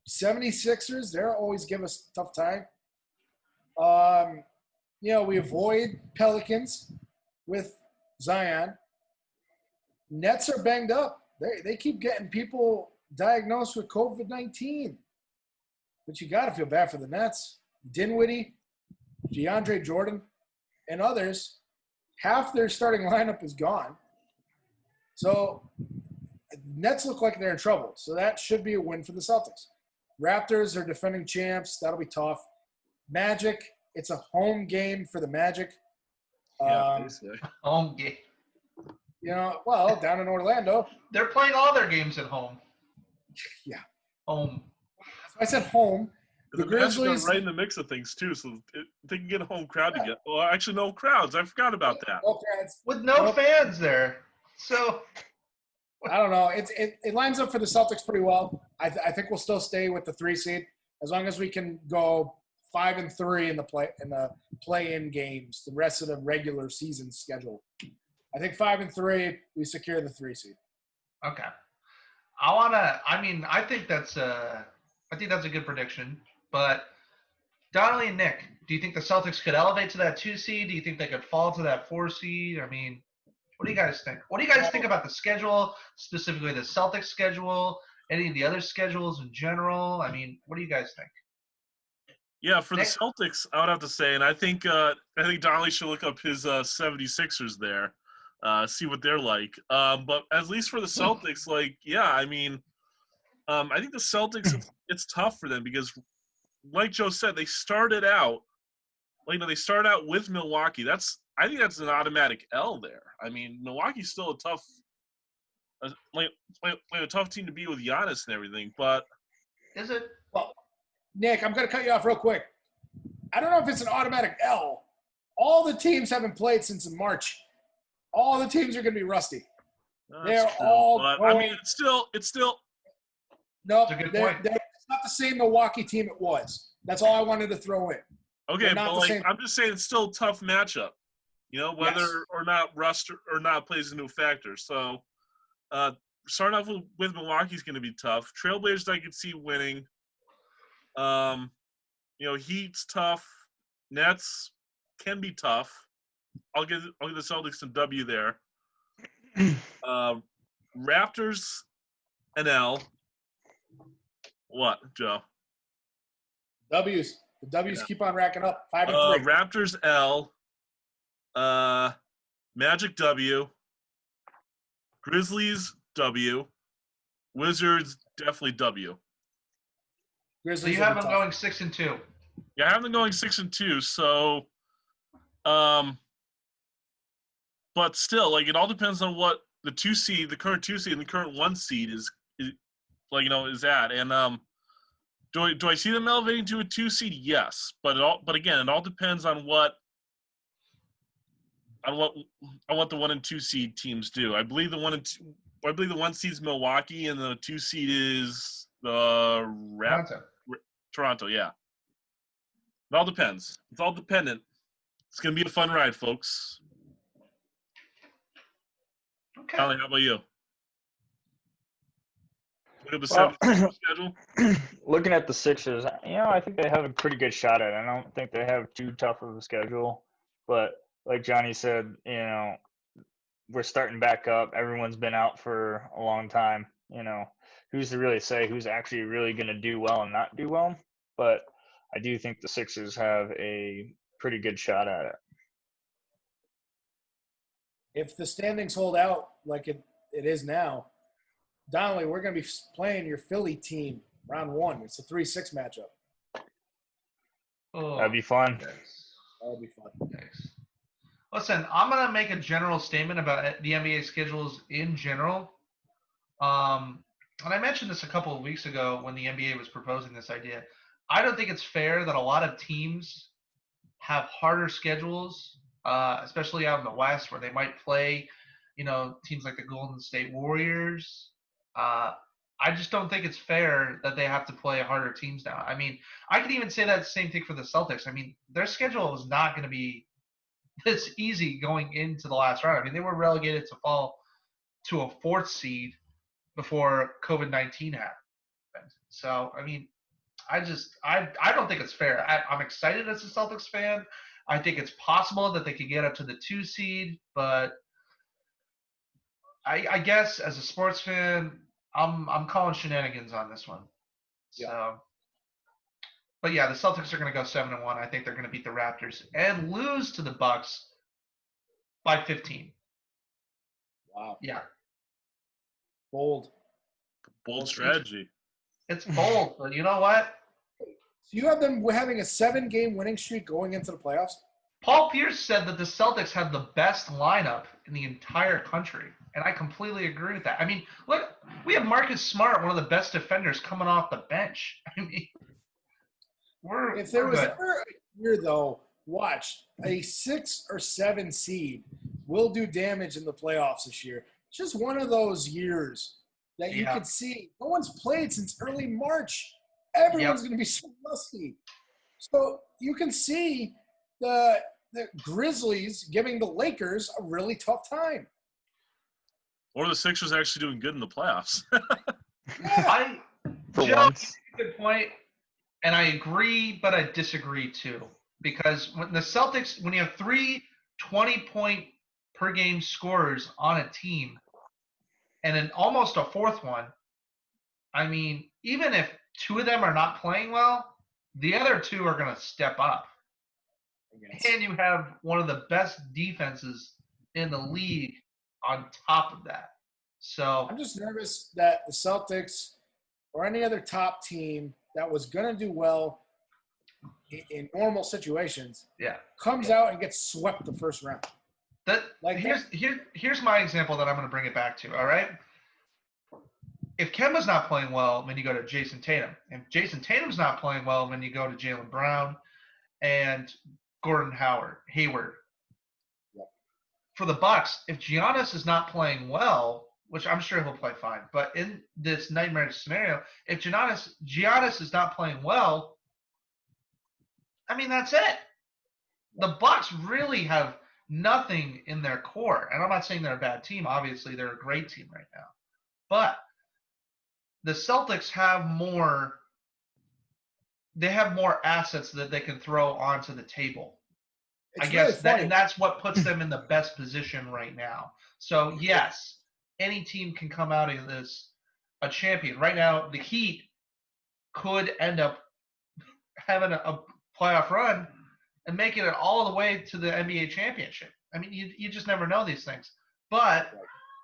Speaker 3: 76ers. They'll always give us a tough time. We avoid Pelicans with Zion. Nets are banged up. They keep getting people diagnosed with COVID-19. But you got to feel bad for the Nets. Dinwiddie, DeAndre Jordan, and others, half their starting lineup is gone. So Nets look like they're in trouble. So that should be a win for the Celtics. Raptors are defending champs. That'll be tough. Magic, it's a home game for the Magic.
Speaker 4: basically.
Speaker 1: Home game.
Speaker 3: Down in Orlando.
Speaker 1: They're playing all their games at home.
Speaker 3: Yeah.
Speaker 1: Home.
Speaker 3: I said home.
Speaker 4: The
Speaker 3: The
Speaker 4: Magic are
Speaker 3: Grizzlies-
Speaker 4: right in the mix of things too, so they can get a home crowd to get. Well, actually, no crowds. I forgot about that.
Speaker 3: Okay,
Speaker 1: With no
Speaker 3: Nope.
Speaker 1: fans there. So,
Speaker 3: I don't know. It lines up for the Celtics pretty well. I think we'll still stay with the 3 seed as long as we can go 5-3 in the play-in games, the rest of the regular season schedule. I think 5-3, we secure the 3 seed.
Speaker 1: okay. I think that's a good prediction. But Donnelly and Nick, do you think the Celtics could elevate to that 2 seed? Do you think they could fall to that 4 seed? I mean, what do you guys think? What do you guys think about the schedule, specifically the Celtics schedule, any of the other schedules in general? I mean, what do you guys think?
Speaker 4: Yeah, for the
Speaker 1: Nick?
Speaker 4: Celtics, I would have to say, and I think Donnelly should look up his 76ers there, see what they're like. But at least for the Celtics, I think the Celtics, it's tough for them because, like Joe said, they started out with Milwaukee. I think that's an automatic L there. I mean, Milwaukee's still a tough team to beat with Giannis and everything, but
Speaker 1: Is it?
Speaker 3: Well, Nick, I'm going to cut you off real quick. I don't know if it's an automatic L. All the teams haven't played since in March. All the teams are going to be rusty.
Speaker 4: that's
Speaker 3: They're
Speaker 4: true.
Speaker 3: all
Speaker 4: But,
Speaker 3: going-
Speaker 4: I mean, it's still
Speaker 3: Nope,
Speaker 1: That's a good
Speaker 3: they're-
Speaker 1: point.
Speaker 3: it's not the same Milwaukee team it was. That's all I wanted to throw in.
Speaker 4: okay.
Speaker 3: They're not
Speaker 4: But
Speaker 3: the same.
Speaker 4: I'm just saying it's still a tough matchup. whether
Speaker 3: Yes.
Speaker 4: or not rust or not plays into a factor. So starting off with Milwaukee's going to be tough. Trailblazers I could see winning. Heat's tough. Nets can be tough. I'll give the Celtics a W there. Raptors an L. What, Joe?
Speaker 3: W's. The W's keep on racking up. 5 and 3.
Speaker 4: Raptors L. Magic W. Grizzlies W. Wizards definitely W.
Speaker 1: So
Speaker 3: Grizzlies
Speaker 1: you
Speaker 3: will
Speaker 1: have
Speaker 3: be
Speaker 1: them
Speaker 3: tough.
Speaker 1: going 6 and 2.
Speaker 4: Yeah, I have them going 6 and 2. So, but still, like, it all depends on what the current 2 seed, and the current 1 seed is at. And do I see them elevating to a 2 seed? Yes, but again, it all depends on what the 1 and 2 seed teams do. I believe the 1 seed is Milwaukee, and the 2 seed is the Toronto. Yeah, it all depends. It's all dependent. It's gonna be a fun ride, folks.
Speaker 1: Okay.
Speaker 4: Conley, how about you? Look at the
Speaker 2: Well,
Speaker 4: schedule.
Speaker 2: looking at the Sixers, I think they have a pretty good shot at it. I don't think they have too tough of a schedule. But like Johnny said, we're starting back up. Everyone's been out for a long time. Who's to really say who's actually really going to do well and not do well? But I do think the Sixers have a pretty good shot at it.
Speaker 3: If the standings hold out like it is now, Donnelly, we're going to be playing your Philly team round 1. It's a 3-6 matchup.
Speaker 1: Oh,
Speaker 2: That'd be fun.
Speaker 1: yikes.
Speaker 3: That'll be fun.
Speaker 1: Yikes. Listen, I'm going to make a general statement about the NBA schedules in general. And I mentioned this a couple of weeks ago when the NBA was proposing this idea. I don't think it's fair that a lot of teams have harder schedules, especially out in the West where they might play, teams like the Golden State Warriors. I just don't think it's fair that they have to play harder teams now. I mean, I could even say that same thing for the Celtics. I mean, their schedule is not going to be this easy going into the last round. I mean, they were relegated to fall to a 4th seed before COVID-19 happened. So, I mean, I don't think it's fair. I'm excited as a Celtics fan. I think it's possible that they could get up to the 2 seed, but I guess as a sports fan, I'm calling shenanigans on this one.
Speaker 3: Yeah.
Speaker 1: So, but yeah, the Celtics are going to go 7-1. I think they're going to beat the Raptors and lose to the Bucks by 15.
Speaker 3: Wow.
Speaker 1: Yeah,
Speaker 3: Bold.
Speaker 4: Bold strategy.
Speaker 1: it's bold, but you know what?
Speaker 3: So you have them having a 7-game winning streak going into the playoffs?
Speaker 1: Paul Pierce said that the Celtics have the best lineup in the entire country, and I completely agree with that. I mean, look, we have Marcus Smart, one of the best defenders, coming off the bench. I mean,
Speaker 3: If there
Speaker 1: we're
Speaker 3: was
Speaker 1: good.
Speaker 3: ever a year, though, watch, a 6 or 7 seed will do damage in the playoffs this year. It's just one of those years that you
Speaker 1: Yeah.
Speaker 3: could see. No one's played since early March. Everyone's going to be so rusty. So you can see the Grizzlies giving the Lakers a really tough time.
Speaker 4: Or the Sixers actually doing good in the playoffs.
Speaker 1: I
Speaker 2: For
Speaker 1: Joe,
Speaker 2: once.
Speaker 1: good point, and I agree, but I disagree too. Because when the Celtics, when you have 3 20-point per game scorers on a team, and then almost a 4th one, I mean, even if 2 of them are not playing well, the other 2 are going to step up. And you have one of the best defenses in the league on top of that. So
Speaker 3: I'm just nervous that the Celtics or any other top team that was going to do well in normal situations
Speaker 1: yeah,
Speaker 3: comes out and gets swept the first round.
Speaker 1: here's my example that I'm going to bring it back to. All right, if Kemba's not playing well, then you go to Jason Tatum. If Jason Tatum's not playing well, then you go to Jaylen Brown and Gordon Hayward.
Speaker 3: Yep.
Speaker 1: For the Bucks, if Giannis is not playing well, which I'm sure he'll play fine, but in this nightmare scenario, if Giannis is not playing well, I mean, that's it. The Bucks really have nothing in their core. And I'm not saying they're a bad team. Obviously, they're a great team right now. But the Celtics have more. They have more assets that they can throw onto the table.
Speaker 3: It's
Speaker 1: I
Speaker 3: really
Speaker 1: guess
Speaker 3: funny.
Speaker 1: and that's what puts them in the best position right now. So yes, any team can come out of this a champion. Right now, the Heat could end up having a playoff run and making it all the way to the NBA championship. I mean, you just never know these things. But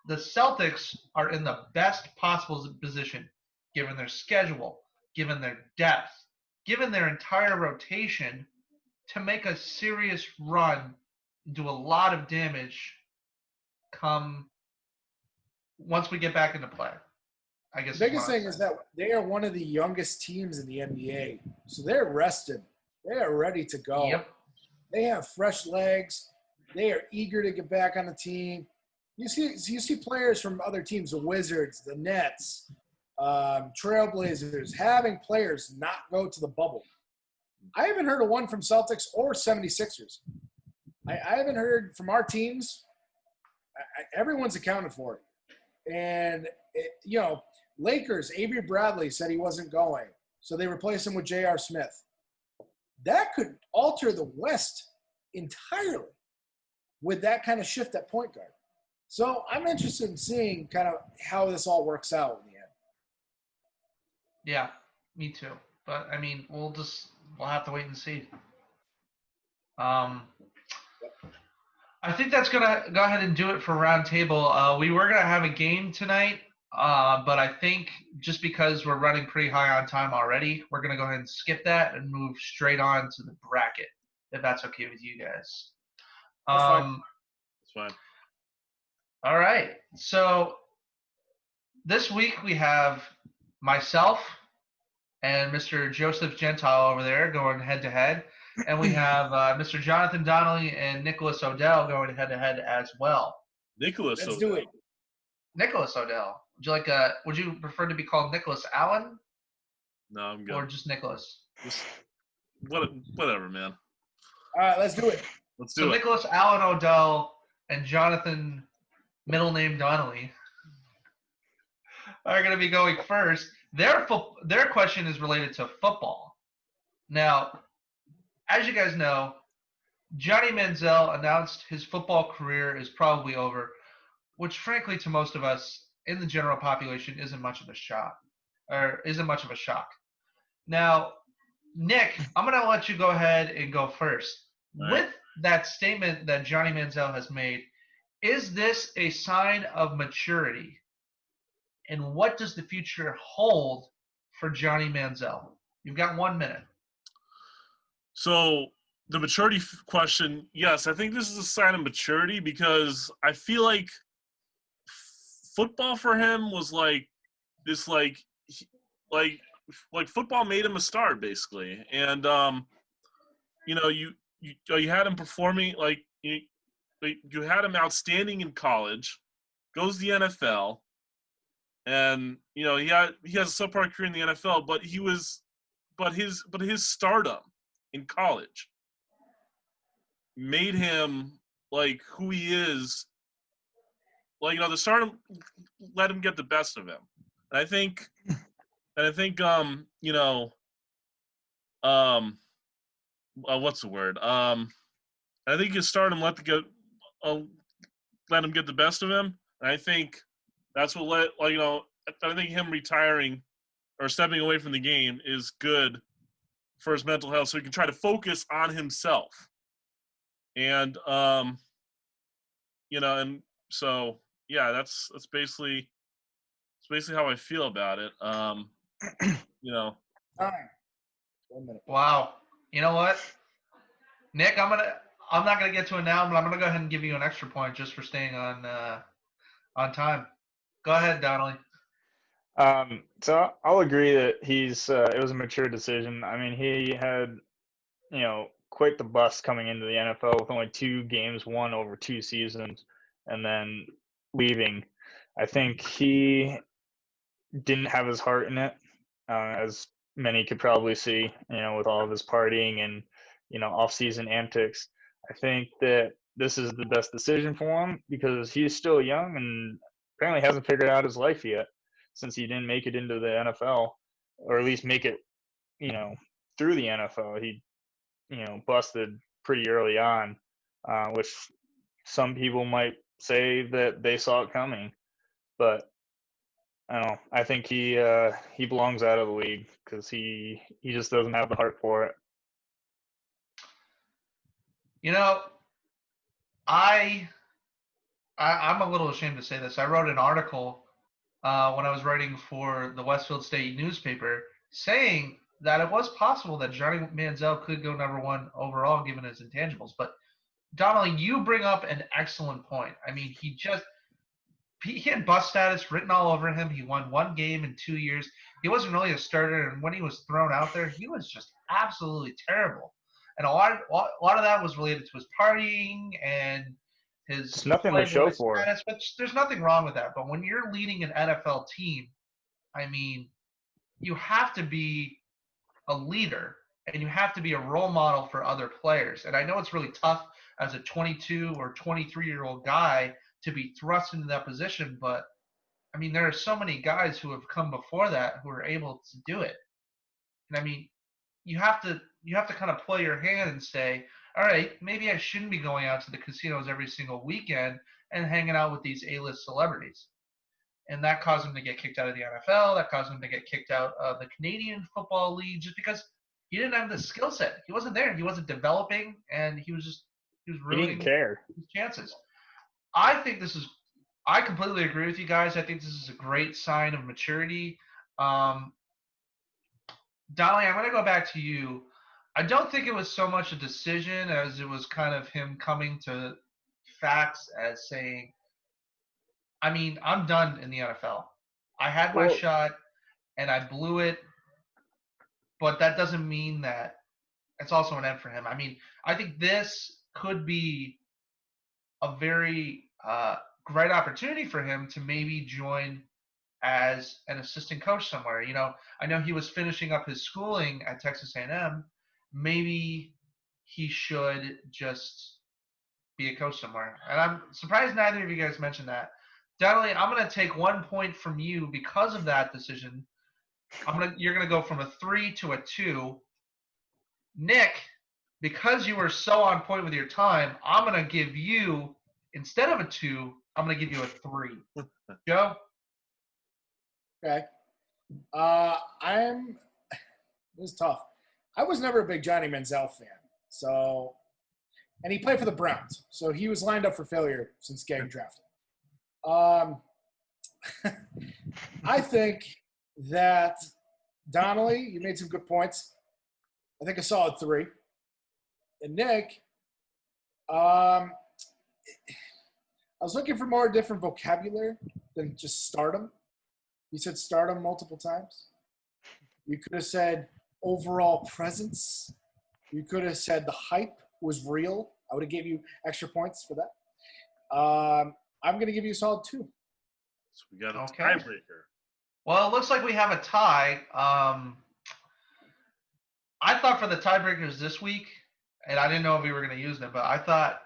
Speaker 1: the Celtics are in the best possible position, given their schedule, given their depth, given their entire rotation, to make a serious run, do a lot of damage come once we get back into play. I guess
Speaker 3: The biggest thing is that they are one of the youngest teams in the NBA. So they're rested. They are ready to go.
Speaker 1: Yep.
Speaker 3: They have fresh legs. They are eager to get back on the team. You see players from other teams, the Wizards, the Nets, Trailblazers, having players not go to the bubble. I haven't heard of one from Celtics or 76ers. I haven't heard from our teams. Everyone's accounted for. And, Lakers, Avery Bradley said he wasn't going. So they replaced him with J.R. Smith. That could alter the West entirely with that kind of shift at point guard. So I'm interested in seeing kind of how this all works out in the end.
Speaker 1: Yeah, me too. But I mean, we'll have to wait and see. I think that's gonna go ahead and do it for Roundtable. We were gonna have a game tonight, but I think just because we're running pretty high on time already, we're gonna go ahead and skip that and move straight on to the bracket, if that's okay with you guys.
Speaker 3: That's fine.
Speaker 4: It's fine.
Speaker 1: All right. So this week we have myself and Mr. Joseph Gentile over there going head-to-head. And we have Mr. Jonathan Donnelly and Nicholas Odell going head-to-head as well.
Speaker 4: Nicholas.
Speaker 3: Let's do it.
Speaker 1: Nicholas Odell. Would you prefer to be called Nicholas Allen
Speaker 4: No, I'm good.
Speaker 1: or just Nicholas?
Speaker 4: Just, whatever, man.
Speaker 3: All right, let's do it.
Speaker 4: Let's
Speaker 1: So
Speaker 4: do it.
Speaker 1: Nicholas Allen Odell and Jonathan, middle name Donnelly, are going to be going first. Their question is related to football. Now, as you guys know, Johnny Manziel announced his football career is probably over, which frankly to most of us in the general population isn't much of a shock. Now, Nick, I'm going to let you go ahead and go first.
Speaker 4: All right.
Speaker 1: With that statement that Johnny Manziel has made, is this a sign of maturity? And what does the future hold for Johnny Manziel? You've got 1 minute.
Speaker 4: So the maturity question, yes, I think this is a sign of maturity because I feel like football for him was like this, like football made him a star basically, and you had him performing you had him outstanding in college, goes to the NFL, and he has a subpar career in the NFL, but his stardom in college made him like who he is. Like, the stardom let him get the best of him. And I think what's the word? I think his stardom let him get the best of him. And I think that's what I think him retiring or stepping away from the game is good for his mental health, so he can try to focus on himself. And and so yeah, that's basically how I feel about it.
Speaker 3: Time. 1 minute.
Speaker 1: Wow. You know what, Nick? I'm not gonna get to it now, but I'm gonna go ahead and give you an extra point just for staying on time. Go ahead, Donnelly.
Speaker 2: So I'll agree that it was a mature decision. I mean, he had, quite the bust coming into the NFL with only 2 games won over 2 seasons and then leaving. I think he didn't have his heart in it, as many could probably see, with all of his partying and, off-season antics. I think that this is the best decision for him because he's still young and apparently hasn't figured out his life yet since he didn't make it into the NFL, or at least make it, through the NFL. He, busted pretty early on, which some people might say that they saw it coming, but I don't know. I think he belongs out of the league because he just doesn't have the heart for it.
Speaker 1: I'm a little ashamed to say this. I wrote an article when I was writing for the Westfield State newspaper saying that it was possible that Johnny Manziel could go number 1 overall given his intangibles. But Donnelly, you bring up an excellent point. I mean, he had bust status written all over him. He won 1 game in 2 years. He wasn't really a starter, and when he was thrown out there, he was just absolutely terrible. And a lot of that was related to his partying and his.
Speaker 2: It's nothing to show for it.
Speaker 1: But there's nothing wrong with that. But when you're leading an NFL team, I mean, you have to be a leader and you have to be a role model for other players. And I know it's really tough as a 22 or 23-year-old guy to be thrust into that position, but I mean, there are so many guys who have come before that who are able to do it. And I mean, you have to kind of play your hand and say, all right, maybe I shouldn't be going out to the casinos every single weekend and hanging out with these A-list celebrities. And that caused him to get kicked out of the NFL. That caused him to get kicked out of the Canadian Football League just because he didn't have the skill set. He wasn't there. He wasn't developing, and he was ruining his chances. I completely agree with you guys. I think this is a great sign of maturity. Dolly, I'm going to go back to you. I don't think it was so much a decision as it was kind of him coming to facts as saying, I mean, I'm done in the NFL. I had my shot and I blew it, but that doesn't mean that it's also an end for him. I mean, I think this could be a very great opportunity for him to maybe join as an assistant coach somewhere. I know he was finishing up his schooling at Texas A&M. Maybe he should just be a coach somewhere. And I'm surprised neither of you guys mentioned that. Donnelly, I'm going to take 1 point from you because of that decision. You're going to go from a 3 to a 2. Nick, because you were so on point with your time, I'm going to give you, instead of a 2, I'm going to give you a 3. Joe?
Speaker 3: Okay. This is tough. I was never a big Johnny Manziel fan. And he played for the Browns. So he was lined up for failure since getting drafted. I think that Donnelly, you made some good points. I think a solid 3. And Nick, I was looking for more different vocabulary than just stardom. You said stardom multiple times. You could have said overall presence. You could have said the hype was real. I would have gave you extra points for that. I'm going to give you a solid 2.
Speaker 4: So we got a tiebreaker.
Speaker 1: Well, it looks like we have a tie. I thought for the tiebreakers this week, and I didn't know if we were going to use them, but I thought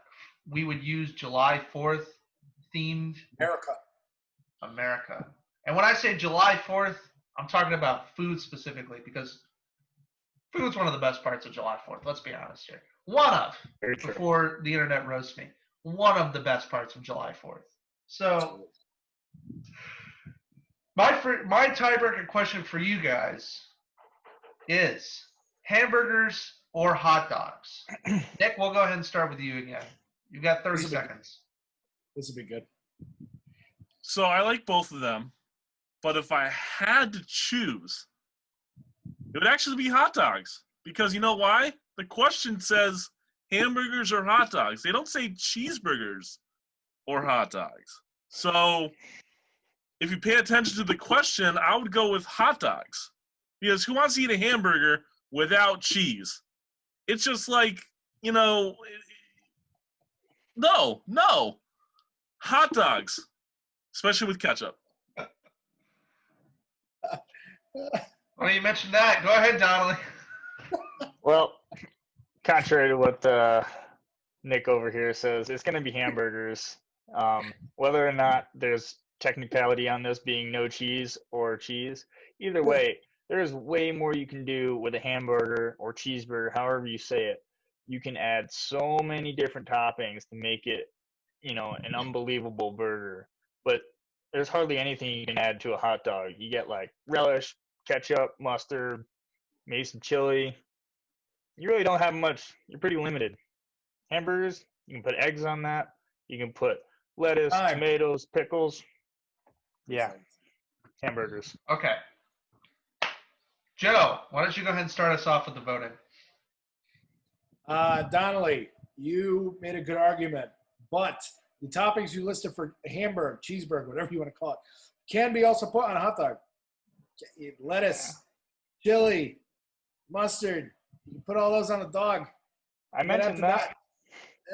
Speaker 1: we would use July 4th themed America. And when I say July 4th, I'm talking about food specifically because food's one of the best parts of July 4th. Let's be honest here. Before the internet roasts me, one of the best parts of July 4th. So my tiebreaker question for you guys is hamburgers or hot dogs? Nick, we'll go ahead and start with you again. You've got 30 seconds.
Speaker 3: This would be good.
Speaker 4: So I like both of them, but if I had to choose, it would actually be hot dogs. Because you know why? The question says hamburgers or hot dogs. They don't say cheeseburgers or hot dogs. So if you pay attention to the question, I would go with hot dogs. Because who wants to eat a hamburger without cheese? It's just like, no. Hot dogs, especially with ketchup.
Speaker 1: Well, you mentioned that. Go ahead, Donnelly.
Speaker 2: Well, contrary to what Nick over here says it's going to be hamburgers. Whether or not there's technicality on this being no cheese or cheese, either way, there's way more you can do with a hamburger or cheeseburger, however you say it. You can add so many different toppings to make it, an unbelievable burger. But there's hardly anything you can add to a hot dog. You get like relish, ketchup, mustard, maybe some chili. You really don't have much. You're pretty limited. Hamburgers, you can put eggs on that. You can put lettuce, tomatoes, pickles. Yeah, hamburgers.
Speaker 1: Okay. Joe, why don't you go ahead and start us off with the voting?
Speaker 3: Donnelly, you made a good argument, but the toppings you listed for hamburger, cheeseburger, whatever you want to call it, can be also put on a hot dog. Lettuce, chili, mustard. You can put all those on a dog.
Speaker 2: I mentioned that.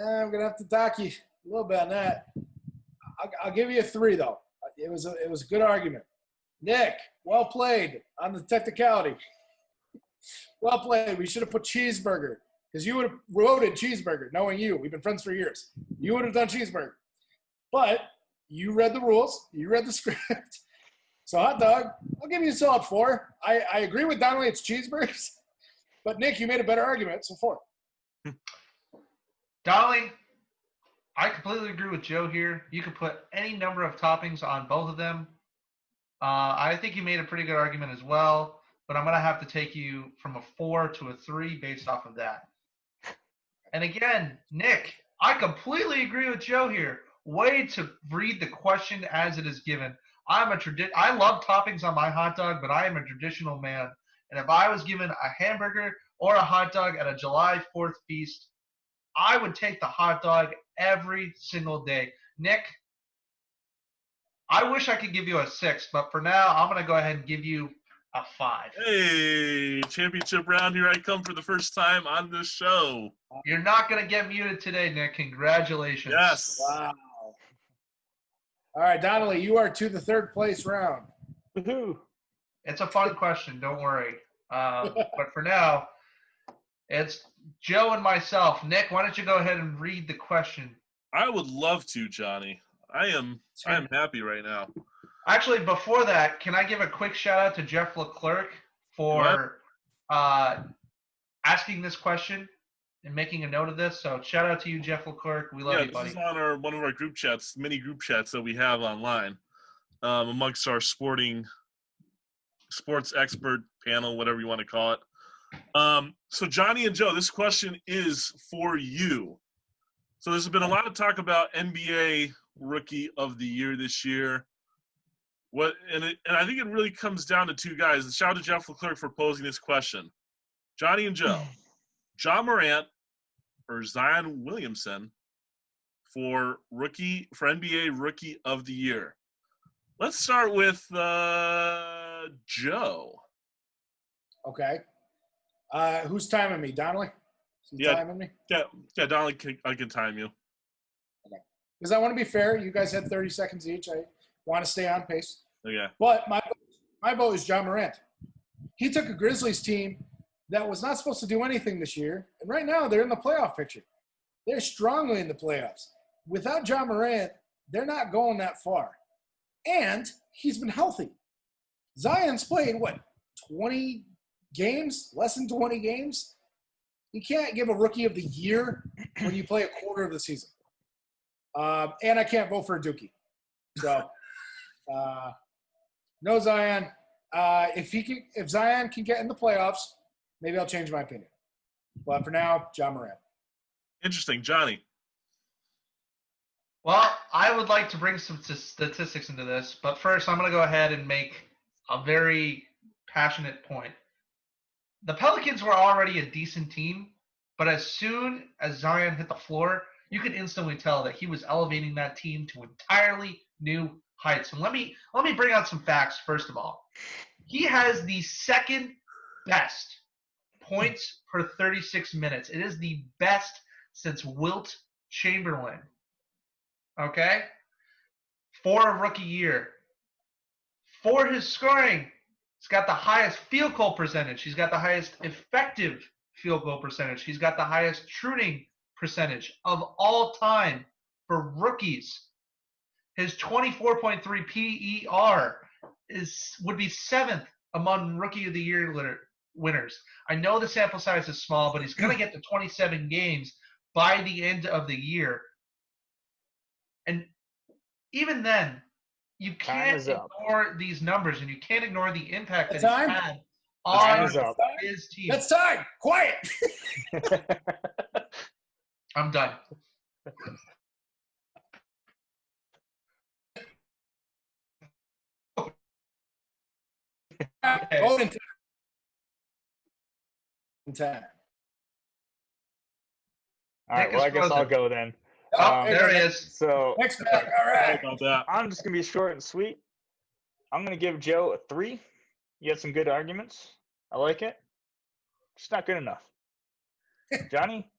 Speaker 3: I'm gonna have to dock you a little bit on that. I'll give you a 3 though. It was a good argument. Nick, well played on the technicality. Well played. We should have put cheeseburger because you would have voted cheeseburger, knowing you. We've been friends for years. You would have done cheeseburger, but you read the rules. You read the script. So hot dog, I'll give you a solid 4. I agree with Donnelly. It's cheeseburgers, but Nick, you made a better argument, so 4.
Speaker 1: Dolly, I completely agree with Joe here. You could put any number of toppings on both of them. I think you made a pretty good argument as well, but I'm going to have to take you from a 4 to a 3 based off of that. And again, Nick, I completely agree with Joe here. Way to read the question as it is given. I love toppings on my hot dog, but I am a traditional man. And if I was given a hamburger or a hot dog at a July 4th feast, I would take the hot dog every single day. Nick, I wish I could give you a 6, but for now, I'm going to go ahead and give you a 5.
Speaker 4: Hey, championship round, here I come for the first time on this show.
Speaker 1: You're not going to get muted today, Nick. Congratulations.
Speaker 4: Yes.
Speaker 3: Wow. All right, Donnelly, you are to the 3rd place round.
Speaker 2: Woohoo!
Speaker 1: It's a fun question. Don't worry. But for now, it's Joe and myself. Nick, why don't you go ahead and read the question?
Speaker 4: I would love to, Johnny. I am happy right now.
Speaker 1: Actually, before that, can I give a quick shout out to Jeff Leclerc for asking this question and making a note of this? So shout out to you, Jeff Leclerc. We love you, buddy.
Speaker 4: This is on one of our group chats, mini group chats that we have online amongst our sports expert panel, whatever you want to call it. So Johnny and Joe, this question is for you. So there's been a lot of talk about NBA Rookie of the Year this year. And I think it really comes down to 2 guys. And shout out to Jeff Leclerc for posing this question. Johnny and Joe, Ja Morant or Zion Williamson for NBA Rookie of the Year. Let's start with Joe.
Speaker 3: Okay. Who's timing me? Donnelly? Timing me?
Speaker 4: Yeah, Donnelly, I can time you.
Speaker 3: Okay. Because I want to be fair. You guys had 30 seconds each. I want to stay on pace.
Speaker 4: Okay.
Speaker 3: But my vote is Ja Morant. He took a Grizzlies team that was not supposed to do anything this year, and right now they're in the playoff picture. They're strongly in the playoffs. Without Ja Morant, they're not going that far. And he's been healthy. Zion's played, 20 games? Less than 20 games? You can't give a Rookie of the Year when you play a quarter of the season. And I can't vote for a Dookie. So, no Zion. If Zion can get in the playoffs, maybe I'll change my opinion. But for now, Ja Morant.
Speaker 4: Interesting. Johnny.
Speaker 1: Well, I would like to bring some statistics into this, but first I'm going to go ahead and make a very passionate point. The Pelicans were already a decent team, but as soon as Zion hit the floor, you could instantly tell that he was elevating that team to entirely new heights. And let me bring out some facts first of all. He has the second best points per 36 minutes. It is the best since Wilt Chamberlain. Okay? For a rookie year. For his scoring, he's got the highest field goal percentage. He's got the highest effective field goal percentage. He's got the highest shooting percentage of all time for rookies. His 24.3 PER would be 7th among Rookie of the Year winners. I know the sample size is small, but he's going to get to 27 games by the end of the year. And even then, you can't ignore these numbers, and you can't ignore the impact that he's had on his team.
Speaker 3: That's time. Quiet.
Speaker 1: I'm done.
Speaker 3: Okay. In time.
Speaker 2: All right, well, I guess I'll go then.
Speaker 1: Oh, there it is.
Speaker 2: So
Speaker 3: Next back. All right.
Speaker 4: About that.
Speaker 2: I'm just going to be short and sweet. I'm going to give Joe a 3. You had some good arguments. I like it. Just not good enough. Johnny,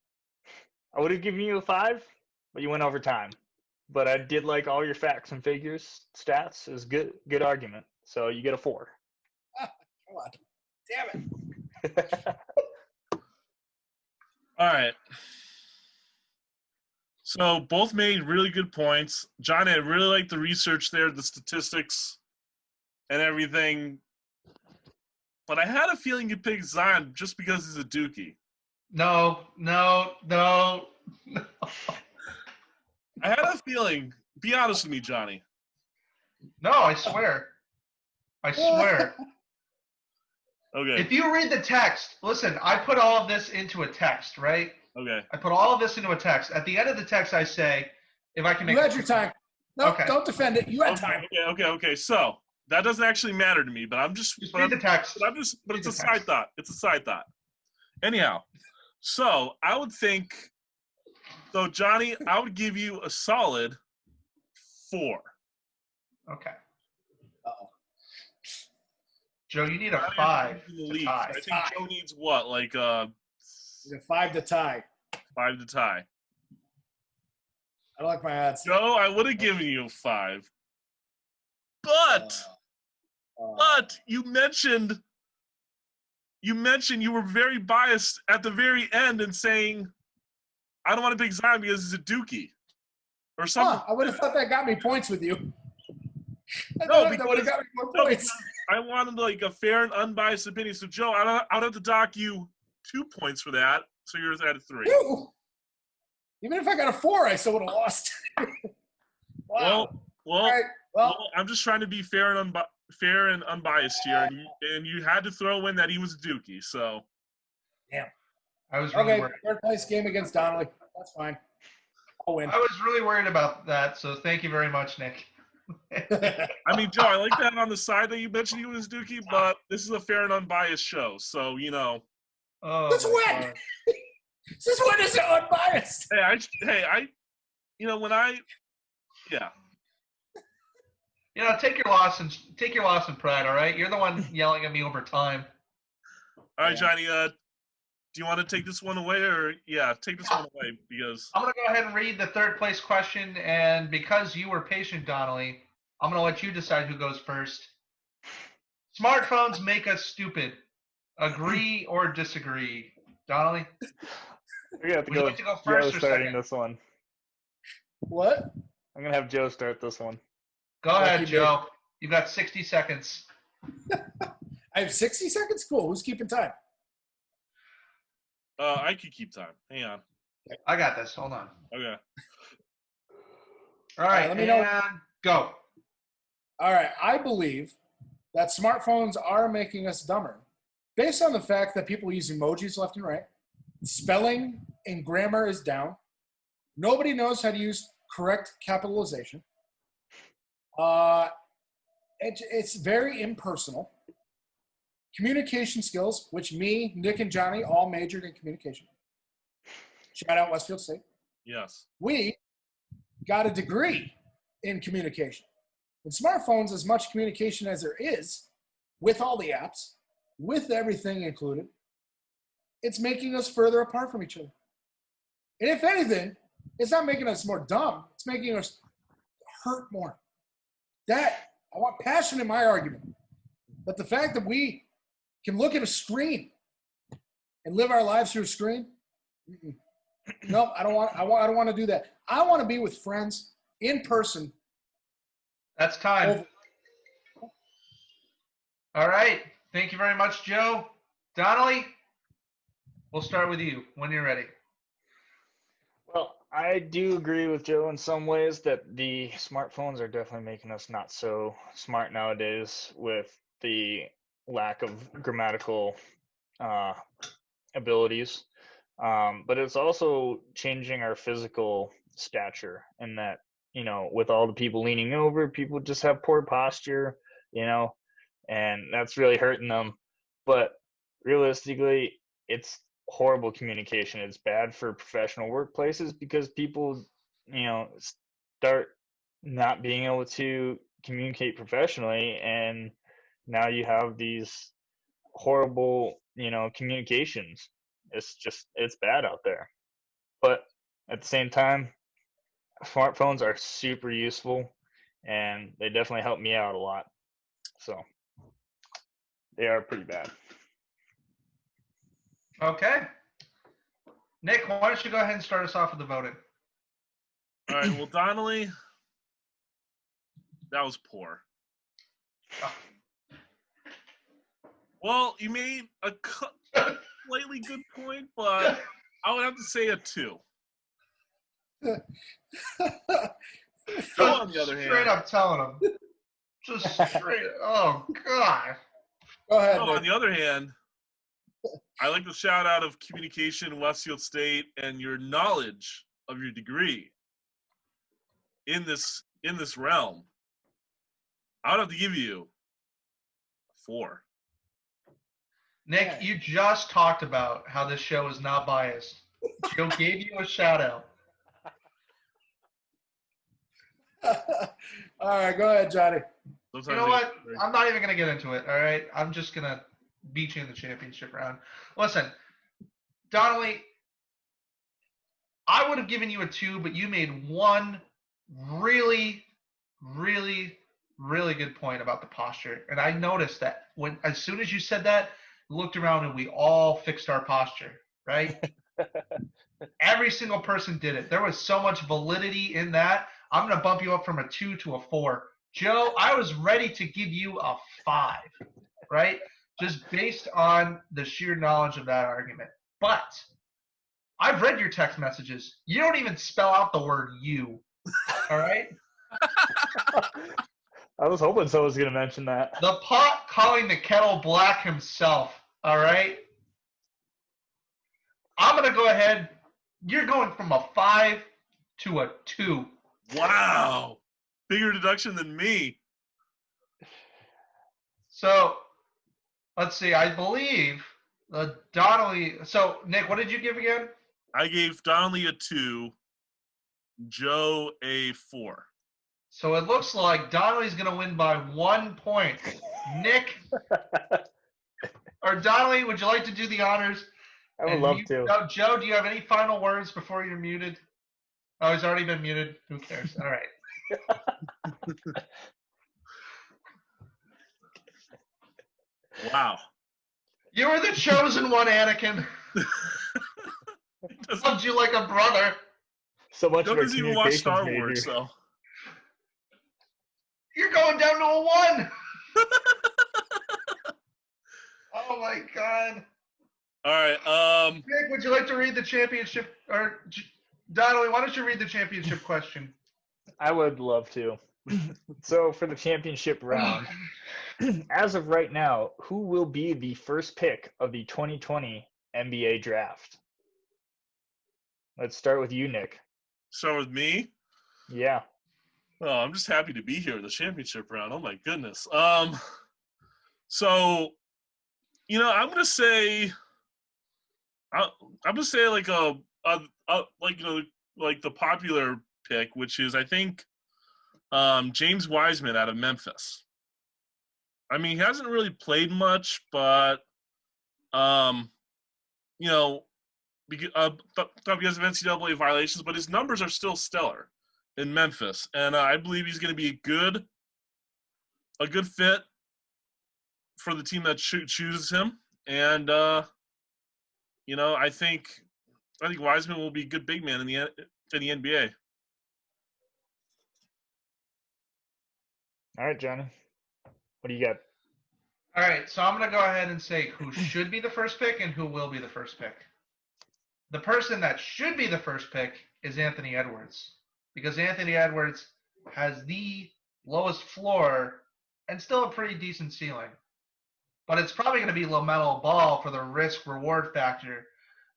Speaker 2: I would have given you a 5, but you went over time. But I did like all your facts and figures, stats. Is good argument. So you get a 4.
Speaker 3: Come on. Damn it.
Speaker 4: All right. So both made really good points. Johnny, I really like the research there, the statistics and everything. But I had a feeling you'd pick Zion just because he's a Dookie.
Speaker 1: No.
Speaker 4: I had a feeling. Be honest with me, Johnny.
Speaker 1: No, I swear.
Speaker 4: Okay.
Speaker 1: If you read the text, listen, I put all of this into a text, right?
Speaker 4: Okay.
Speaker 1: I put all of this into a text. At the end of the text, I say, if I can make
Speaker 3: You had your time. No,
Speaker 1: Okay.
Speaker 3: Don't defend it. You had time.
Speaker 4: Okay. So that doesn't actually matter to me, but I'm just
Speaker 1: read the text.
Speaker 4: But it's
Speaker 1: Read
Speaker 4: a
Speaker 1: the
Speaker 4: side
Speaker 1: text.
Speaker 4: thought. It's a side thought. Anyhow, so I would think. So Johnny, I would give you a solid 4.
Speaker 1: Okay.
Speaker 3: Uh-oh.
Speaker 1: Joe, you need a
Speaker 4: Johnny,
Speaker 1: 5
Speaker 4: in the
Speaker 1: to
Speaker 4: league.
Speaker 1: tie.
Speaker 4: I think Joe needs what, like
Speaker 3: He's a 5 to tie.
Speaker 4: 5 to tie.
Speaker 3: I don't like my odds.
Speaker 4: Joe, I would have given you a 5, but you mentioned you were very biased at the very end and saying, I don't want to pick Zion because he's a Dookie or something.
Speaker 3: I would have thought that got me points with you.
Speaker 4: No,
Speaker 3: that would have got me more points.
Speaker 4: I wanted like a fair and unbiased opinion. So Joe, I'd have to dock you 2 points for that. So you're at a 3.
Speaker 3: Ew. Even if I got a 4, I still would have lost. Wow.
Speaker 4: Well,
Speaker 3: All right. Well,
Speaker 4: I'm just trying to be fair and unbiased here, and you had to throw in that he was a Dookie. So
Speaker 3: damn.
Speaker 1: I was really
Speaker 3: Okay,
Speaker 1: worried.
Speaker 3: third place game against Donnelly. That's fine. I'll win.
Speaker 1: I was really worried about that, so thank you very much, Nick.
Speaker 4: I mean, Joe, I like that on the side that you mentioned he was Dookie, but this is a fair and unbiased show, so you know.
Speaker 1: Oh,
Speaker 3: Since
Speaker 1: my
Speaker 3: when?
Speaker 1: God.
Speaker 3: Since when is it unbiased?
Speaker 4: Yeah.
Speaker 1: You know, take your loss in pride, all right? You're the one yelling at me over time.
Speaker 4: All right, Johnny. Do you want to take this one away, or take this one away because
Speaker 1: I'm gonna go ahead and read the third place question, and because you were patient, Donnelly, I'm gonna let you decide who goes first. Smartphones make us stupid. Agree or disagree, Donnelly?
Speaker 2: We're gonna have to
Speaker 1: Would you
Speaker 2: go
Speaker 1: like
Speaker 2: with
Speaker 1: to go
Speaker 2: Joe
Speaker 1: first or
Speaker 2: starting
Speaker 1: second?
Speaker 2: this one.
Speaker 3: What?
Speaker 2: I'm gonna have Joe start this one.
Speaker 1: Go ahead, Joe. You got 60 seconds.
Speaker 3: I have 60 seconds? Cool. Who's keeping time?
Speaker 4: I could keep time. Hang on.
Speaker 1: I got this. Hold on.
Speaker 4: Okay.
Speaker 1: All right,
Speaker 3: let me know.
Speaker 1: and go.
Speaker 3: All right. I believe that smartphones are making us dumber based on the fact that people use emojis left and right. Spelling and grammar is down. Nobody knows how to use correct capitalization. It's very impersonal. Communication skills, which me, Nick, and Johnny all majored in communication. Shout out Westfield State.
Speaker 4: Yes.
Speaker 3: We got a degree in communication. In smartphones, as much communication as there is, with all the apps, with everything included, it's making us further apart from each other. And if anything, it's not making us more dumb. It's making us hurt more. I want passion in my argument. But the fact that we can look at a screen and live our lives through a screen, No, I don't want. I don't want to do that. I want to be with friends in person.
Speaker 1: That's time.
Speaker 3: Over.
Speaker 1: All right. Thank you very much, Joe. Donnelly, we'll start with you when you're ready.
Speaker 2: Well, I do agree with Joe in some ways that the smartphones are definitely making us not so smart nowadays with the lack of grammatical uh, abilities. But it's also changing our physical stature in that, with all the people leaning over, people just have poor posture, and that's really hurting them. But realistically, it's horrible communication. It's bad for professional workplaces because people, start not being able to communicate professionally, and now you have these horrible, communications. It's bad out there. But at the same time, smartphones are super useful and they definitely help me out a lot. So they are pretty bad.
Speaker 1: Okay. Nick, why don't you go ahead and start us off with the voting?
Speaker 4: All right. Well, Donnelly, that was poor. Well, you made a slightly good point, but I would have to say a 2. Joe, on the other
Speaker 1: Straight
Speaker 4: hand,
Speaker 1: up telling him. Just straight. Oh, God.
Speaker 3: Go ahead.
Speaker 4: Joe,
Speaker 3: Nick.
Speaker 4: on the other hand, I like the shout out of communication, Westfield State, and your knowledge of your degree in this realm. I would have to give you a 4.
Speaker 1: Nick,
Speaker 3: Yeah.
Speaker 1: you just talked about how this show is not biased. Joe gave you a shout out.
Speaker 3: All right, go ahead, Johnny.
Speaker 4: Sometimes
Speaker 1: You know what? I'm not even going to get into it, all right? I'm just going to beat you in the championship round. Listen, Donnelly, I would have given you a 2, but you made one really, really, really good point about the posture. And I noticed that as soon as you said that, looked around and we all fixed our posture, right? Every single person did it. There was so much validity in that. I'm going to bump you up from a 2 to a 4. Joe, I was ready to give you a 5, right? Just based on the sheer knowledge of that argument. But I've read your text messages. You don't even spell out the word you, all right?
Speaker 2: I was hoping someone was going to mention that.
Speaker 1: The pot calling the kettle black himself, all right? I'm going to go ahead. You're going from a 5 to a 2.
Speaker 4: Wow. Bigger deduction than me.
Speaker 1: So, let's see. I believe Donnelly. So, Nick, what did you give again?
Speaker 4: I gave Donnelly a 2, Joe a 4.
Speaker 1: So it looks like Donnelly's going to win by 1 point. Nick or Donnelly, would you like to do the honors?
Speaker 2: I would love to.
Speaker 1: Oh, Joe, do you have any final words before you're muted? Oh, he's already been muted. Who cares? All right.
Speaker 4: Wow.
Speaker 1: You were the chosen one, Anakin. Loved you like a brother.
Speaker 2: So much
Speaker 4: Joe
Speaker 2: of a
Speaker 4: doesn't even watch Star
Speaker 2: communications
Speaker 4: Wars,
Speaker 2: major.
Speaker 4: so.
Speaker 1: You're going down to a 1. Oh my God.
Speaker 4: All right.
Speaker 1: Nick, would you like to read the championship? Or Donnelly, why don't you read the championship question?
Speaker 2: I would love to. So for the championship round, as of right now, who will be the first pick of the 2020 NBA draft? Let's start with you, Nick.
Speaker 4: Start with me.
Speaker 2: Yeah.
Speaker 4: Oh, I'm just happy to be here in the championship round. Oh my goodness. So, I'm gonna say like like the popular pick, which is I think James Wiseman out of Memphis. I mean, he hasn't really played much, but because of NCAA violations, but his numbers are still stellar in Memphis, and I believe he's going to be a good fit for the team that chooses him. And I think I think Wiseman will be a good big man in the NBA.
Speaker 2: All right, Johnny. What do you got?
Speaker 1: All right, so I'm going to go ahead and say who should be the first pick and who will be the first pick. The person that should be the first pick is Anthony Edwards, because Anthony Edwards has the lowest floor and still a pretty decent ceiling. But it's probably going to be LaMelo Ball for the risk-reward factor,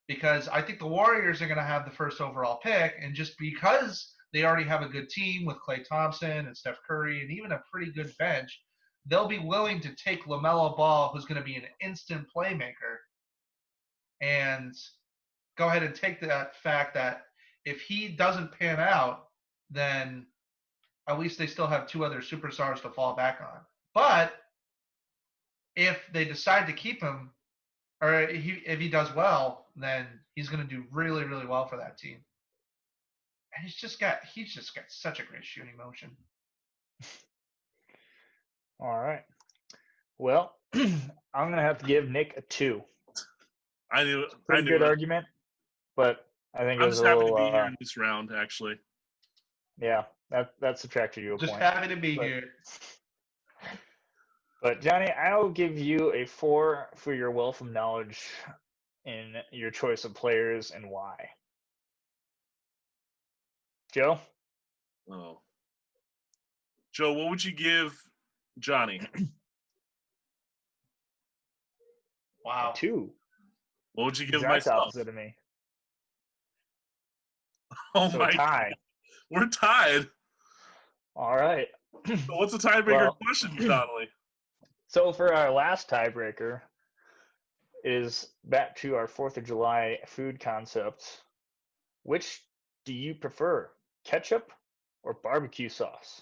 Speaker 1: because I think the Warriors are going to have the first overall pick, and just because they already have a good team with Klay Thompson and Steph Curry and even a pretty good bench, they'll be willing to take LaMelo Ball, who's going to be an instant playmaker, and go ahead and take that fact that if he doesn't pan out, then at least they still have two other superstars to fall back on. But if they decide to keep him, or if he does well, then he's going to do really, really well for that team. And he's just got such a great shooting motion.
Speaker 2: All right. Well, I'm going to have to give Nick a 2.
Speaker 4: I knew
Speaker 2: Pretty good
Speaker 4: it.
Speaker 2: argument, but I think it
Speaker 4: I'm
Speaker 2: was
Speaker 4: just
Speaker 2: a
Speaker 4: happy
Speaker 2: little,
Speaker 4: to be here in this round, actually.
Speaker 2: yeah, that subtracted you a
Speaker 1: Just
Speaker 2: point.
Speaker 1: happy to be
Speaker 2: But-
Speaker 1: here.
Speaker 2: But Johnny, I'll give you a 4 for your wealth of knowledge in your choice of players and why. Joe?
Speaker 4: Oh. Joe, what would you give Johnny?
Speaker 1: Wow.
Speaker 2: 2.
Speaker 4: What would you give
Speaker 2: Exact
Speaker 4: myself?
Speaker 2: opposite of me.
Speaker 4: Oh
Speaker 2: So
Speaker 4: my
Speaker 2: tie.
Speaker 4: We're tied.
Speaker 2: All right.
Speaker 4: So what's the tiebreaker
Speaker 2: Well-
Speaker 4: question, Donnelly?
Speaker 2: So for our last tiebreaker is back to our 4th of July food concept. Which do you prefer, ketchup or barbecue sauce?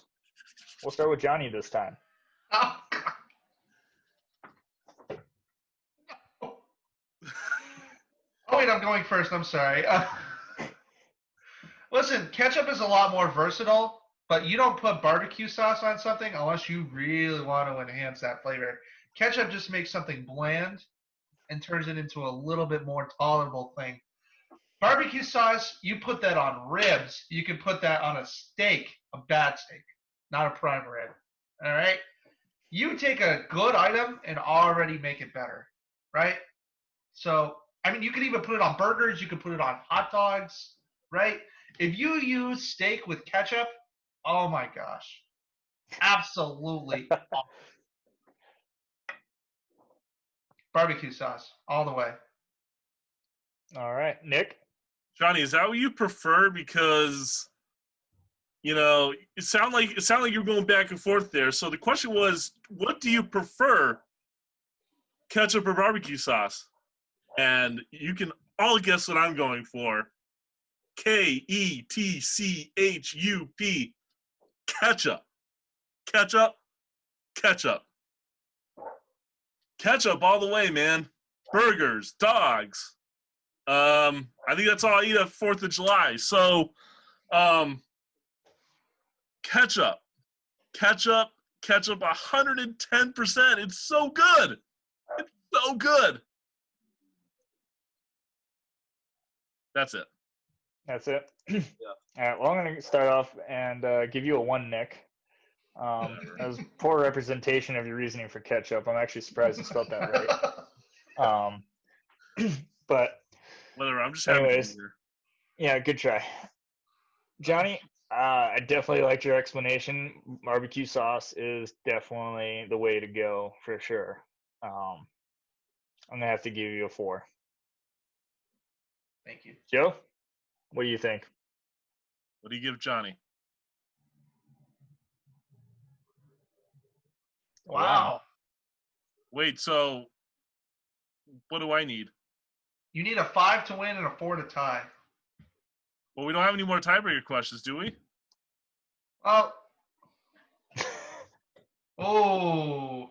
Speaker 2: We'll start with Johnny this time.
Speaker 1: Oh, God. Oh, wait, I'm going first. I'm sorry. Listen, ketchup is a lot more versatile, but you don't put barbecue sauce on something unless you really want to enhance that flavor. Ketchup just makes something bland and turns it into a little bit more tolerable thing. Barbecue sauce, you put that on ribs. You can put that on a steak, a bad steak, not a prime rib. All right? You take a good item and already make it better, right? So, I mean, you could even put it on burgers. You could put it on hot dogs, right? If you use steak with ketchup, oh my gosh. Absolutely. Barbecue sauce, all the way.
Speaker 2: All right, Nick.
Speaker 4: Johnny, is that what you prefer? Because it sounded like you're going back and forth there. So the question was, what do you prefer, ketchup or barbecue sauce? And you can all guess what I'm going for. KETCHUP. Ketchup. Ketchup. Ketchup. Ketchup all the way, man. Burgers, dogs. I think that's all I eat at 4th of July. So, ketchup. Ketchup. Ketchup 110%. It's so good. It's so good. That's it.
Speaker 2: That's it. All right. Well, I'm going to start off and give you a 1, Nick. That was poor representation of your reasoning for ketchup. I'm actually surprised you spelled that right. But
Speaker 4: Whatever. I'm just happy to be
Speaker 2: anyways,
Speaker 4: here.
Speaker 2: yeah, good try. Johnny, I definitely liked your explanation. Barbecue sauce is definitely the way to go for sure. I'm going to have to give you a 4.
Speaker 1: Thank you.
Speaker 2: Joe, what do you think?
Speaker 4: What do you give Johnny?
Speaker 1: Wow.
Speaker 4: Wait, so what do I need?
Speaker 1: You need a 5 to win and a 4 to tie.
Speaker 4: Well, we don't have any more tiebreaker questions, do we?
Speaker 1: Oh. Oh.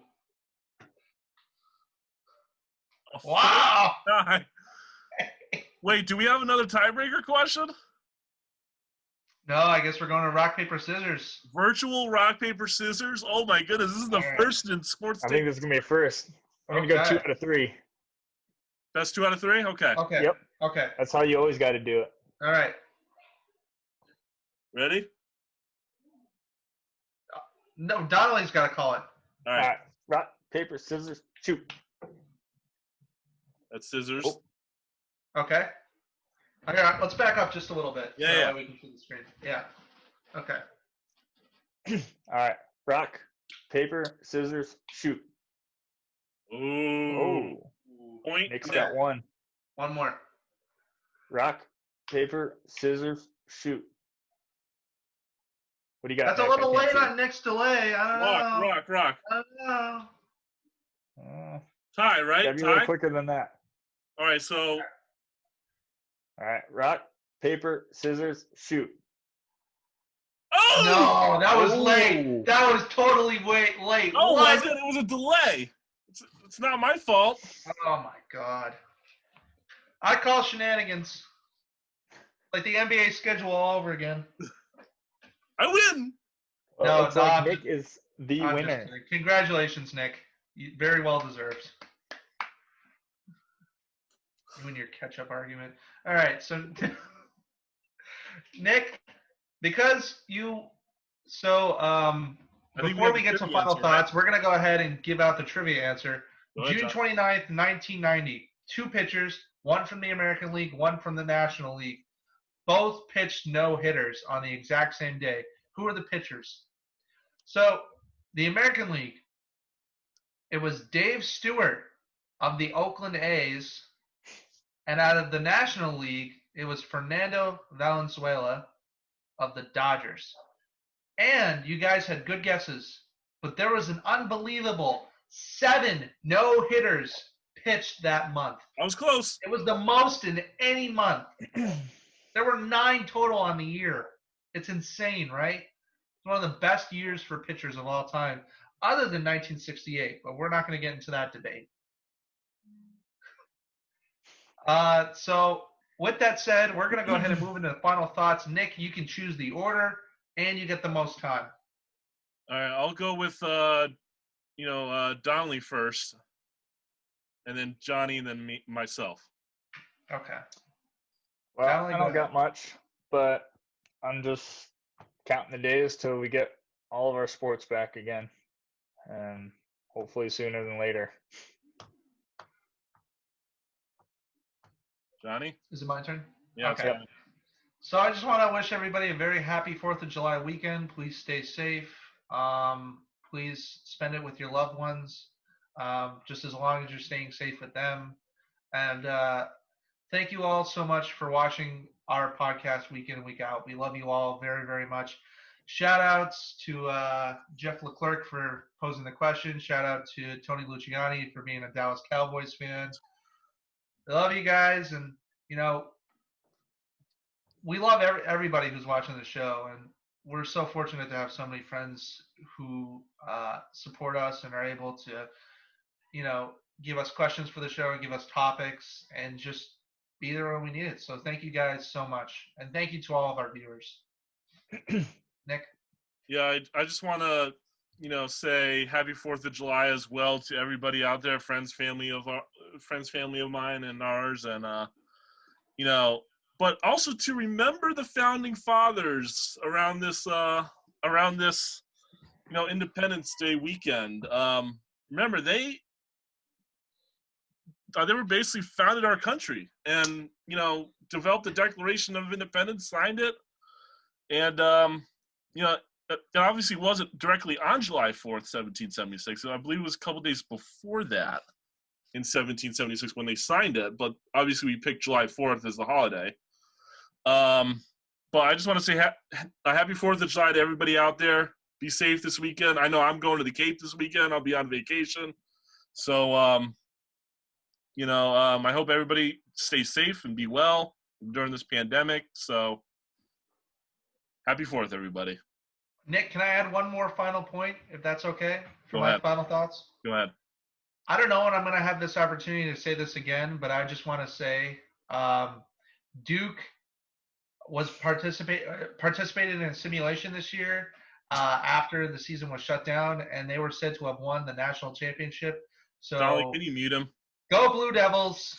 Speaker 1: Wow.
Speaker 4: Tie. Wait, do we have another tiebreaker question?
Speaker 1: No, I guess we're going to rock, paper, scissors.
Speaker 4: Virtual rock, paper, scissors? Oh my goodness, this is the
Speaker 1: All right.
Speaker 4: first in sports.
Speaker 2: I think this is going to be a first. I'm going to go
Speaker 1: Okay.
Speaker 2: 2 out of 3.
Speaker 4: That's 2 out of 3? Okay.
Speaker 1: Okay.
Speaker 2: Yep.
Speaker 1: Okay.
Speaker 2: That's how you always got to do it.
Speaker 1: All right.
Speaker 4: Ready?
Speaker 1: No, Donnelly's got to call it.
Speaker 4: All
Speaker 2: All
Speaker 4: right.
Speaker 2: right. Rock, paper, scissors, shoot.
Speaker 4: That's scissors.
Speaker 2: Oh.
Speaker 1: Okay. All right. Let's back up just a little bit.
Speaker 4: Yeah,
Speaker 1: so
Speaker 4: yeah.
Speaker 1: that way we can see the screen. Yeah. Okay.
Speaker 2: All right. Rock, paper, scissors, shoot.
Speaker 4: Ooh.
Speaker 2: Oh.
Speaker 4: Point.
Speaker 2: Nick's
Speaker 4: Nick.
Speaker 2: got one.
Speaker 1: One more.
Speaker 2: Rock, paper, scissors, shoot. What do you got?
Speaker 1: That's a
Speaker 2: Nick? I
Speaker 1: little
Speaker 2: can't
Speaker 1: late
Speaker 2: see.
Speaker 1: on Nick's delay. I don't know.
Speaker 4: Rock.
Speaker 1: I don't know.
Speaker 4: Tie, right?
Speaker 2: Gotta be a little
Speaker 4: Tie?
Speaker 2: quicker than that.
Speaker 4: All right, so
Speaker 2: All right. Rock, paper, scissors, shoot.
Speaker 4: oh
Speaker 1: No, that was
Speaker 2: Ooh.
Speaker 1: late. That was totally late.
Speaker 4: no,
Speaker 1: What?
Speaker 4: it was a delay. It's not my fault.
Speaker 1: Oh my god. I call shenanigans. Like the NBA schedule all over again.
Speaker 4: I win.
Speaker 2: Well,
Speaker 1: No,
Speaker 2: looks like
Speaker 1: no,
Speaker 2: Nick is the
Speaker 1: I'm just
Speaker 2: winner.
Speaker 1: kidding. Congratulations, Nick. Very well deserved. You and your catch-up argument. All right, so Nick, because you
Speaker 4: I think
Speaker 1: before we
Speaker 4: have
Speaker 1: get
Speaker 4: the
Speaker 1: to
Speaker 4: trivia
Speaker 1: final
Speaker 4: answer, right?
Speaker 1: thoughts, we're gonna go ahead and give out the trivia answer.
Speaker 4: Go ahead,
Speaker 1: June
Speaker 4: John.
Speaker 1: 29th, 1990. 2 pitchers, one from the American League, one from the National League. Both pitched no-hitters on the exact same day. Who are the pitchers? So, the American League, it was Dave Stewart of the Oakland A's, and out of the National League, it was Fernando Valenzuela of the Dodgers. And you guys had good guesses, but there was an unbelievable 7 no-hitters pitched that month.
Speaker 4: I was close.
Speaker 1: It was the most in any month. There were 9 total on the year. It's insane, right? It's one of the best years for pitchers of all time, other than 1968, but we're not going to get into that debate. So with that said, we're going to go ahead and move into the final thoughts. Nick, you can choose the order, and you get the most time.
Speaker 4: All right, I'll go with Donnelly first, and then Johnny, and then myself.
Speaker 1: Okay.
Speaker 2: Well,
Speaker 1: Donnelly,
Speaker 2: I
Speaker 1: go
Speaker 2: don't got much, but I'm just counting the days till we get all of our sports back again, and hopefully sooner than later.
Speaker 4: Johnny?
Speaker 1: Is it my turn?
Speaker 4: Yeah.
Speaker 1: Okay.
Speaker 4: it's fine.
Speaker 1: So I just want to wish everybody a very happy 4th of July weekend. Please stay safe. Please spend it with your loved ones, just as long as you're staying safe with them. And thank you all so much for watching our podcast week in and week out. We love you all very, very much. Shout outs to Jeff Leclerc for posing the question. Shout out to Tony Luciani for being a Dallas Cowboys fan. I love you guys, and we love everybody who's watching the show, and we're so fortunate to have so many friends who support us and are able to, give us questions for the show and give us topics and just be there when we need it. So thank you guys so much, and thank you to all of our viewers. Nick?
Speaker 4: Yeah, I just want to, say happy 4th of July as well to everybody out there, friends, family of mine and ours, and but also to remember the founding fathers around this Independence Day weekend. Remember they were basically founded our country, and developed the Declaration of Independence, signed it, and it obviously wasn't directly on July 4th, 1776. I believe it was a couple days before that, in 1776, when they signed it. But obviously, we picked July 4th as the holiday. But I just want to say a happy 4th of July to everybody out there. Be safe this weekend. I know I'm going to the Cape this weekend. I'll be on vacation. So, I hope everybody stays safe and be well during this pandemic. So, happy 4th, everybody.
Speaker 1: Nick, can I add one more final point, if that's okay, for
Speaker 4: Go
Speaker 1: my
Speaker 4: ahead.
Speaker 1: final thoughts?
Speaker 4: Go ahead.
Speaker 1: I don't know when I'm going to have this opportunity to say this again, but I just want to say Duke was participated in a simulation this year after the season was shut down, and they were said to have won the national championship. So
Speaker 4: Dolly, can you mute him?
Speaker 1: go Blue Devils.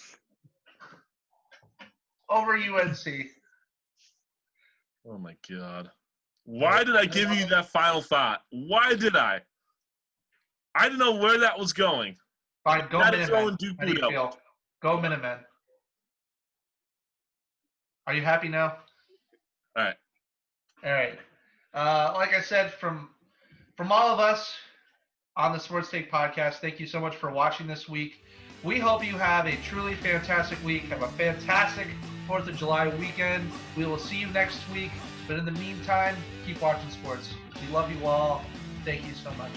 Speaker 1: over UNC.
Speaker 4: Oh my God. Why did I give you that final thought? Why did I? I didn't know where that was going.
Speaker 1: Fine, go
Speaker 4: That is
Speaker 1: Minutemen.
Speaker 4: going Duke
Speaker 1: How do you
Speaker 4: Blue.
Speaker 1: feel? Go Minutemen. Are you happy now?
Speaker 4: All right.
Speaker 1: All right. Like I said, from all of us on the Sports Take Podcast, thank you so much for watching this week. We hope you have a truly fantastic week. Have a fantastic 4th of July weekend. We will see you next week. But in the meantime, keep watching sports. We love you all. Thank you so much.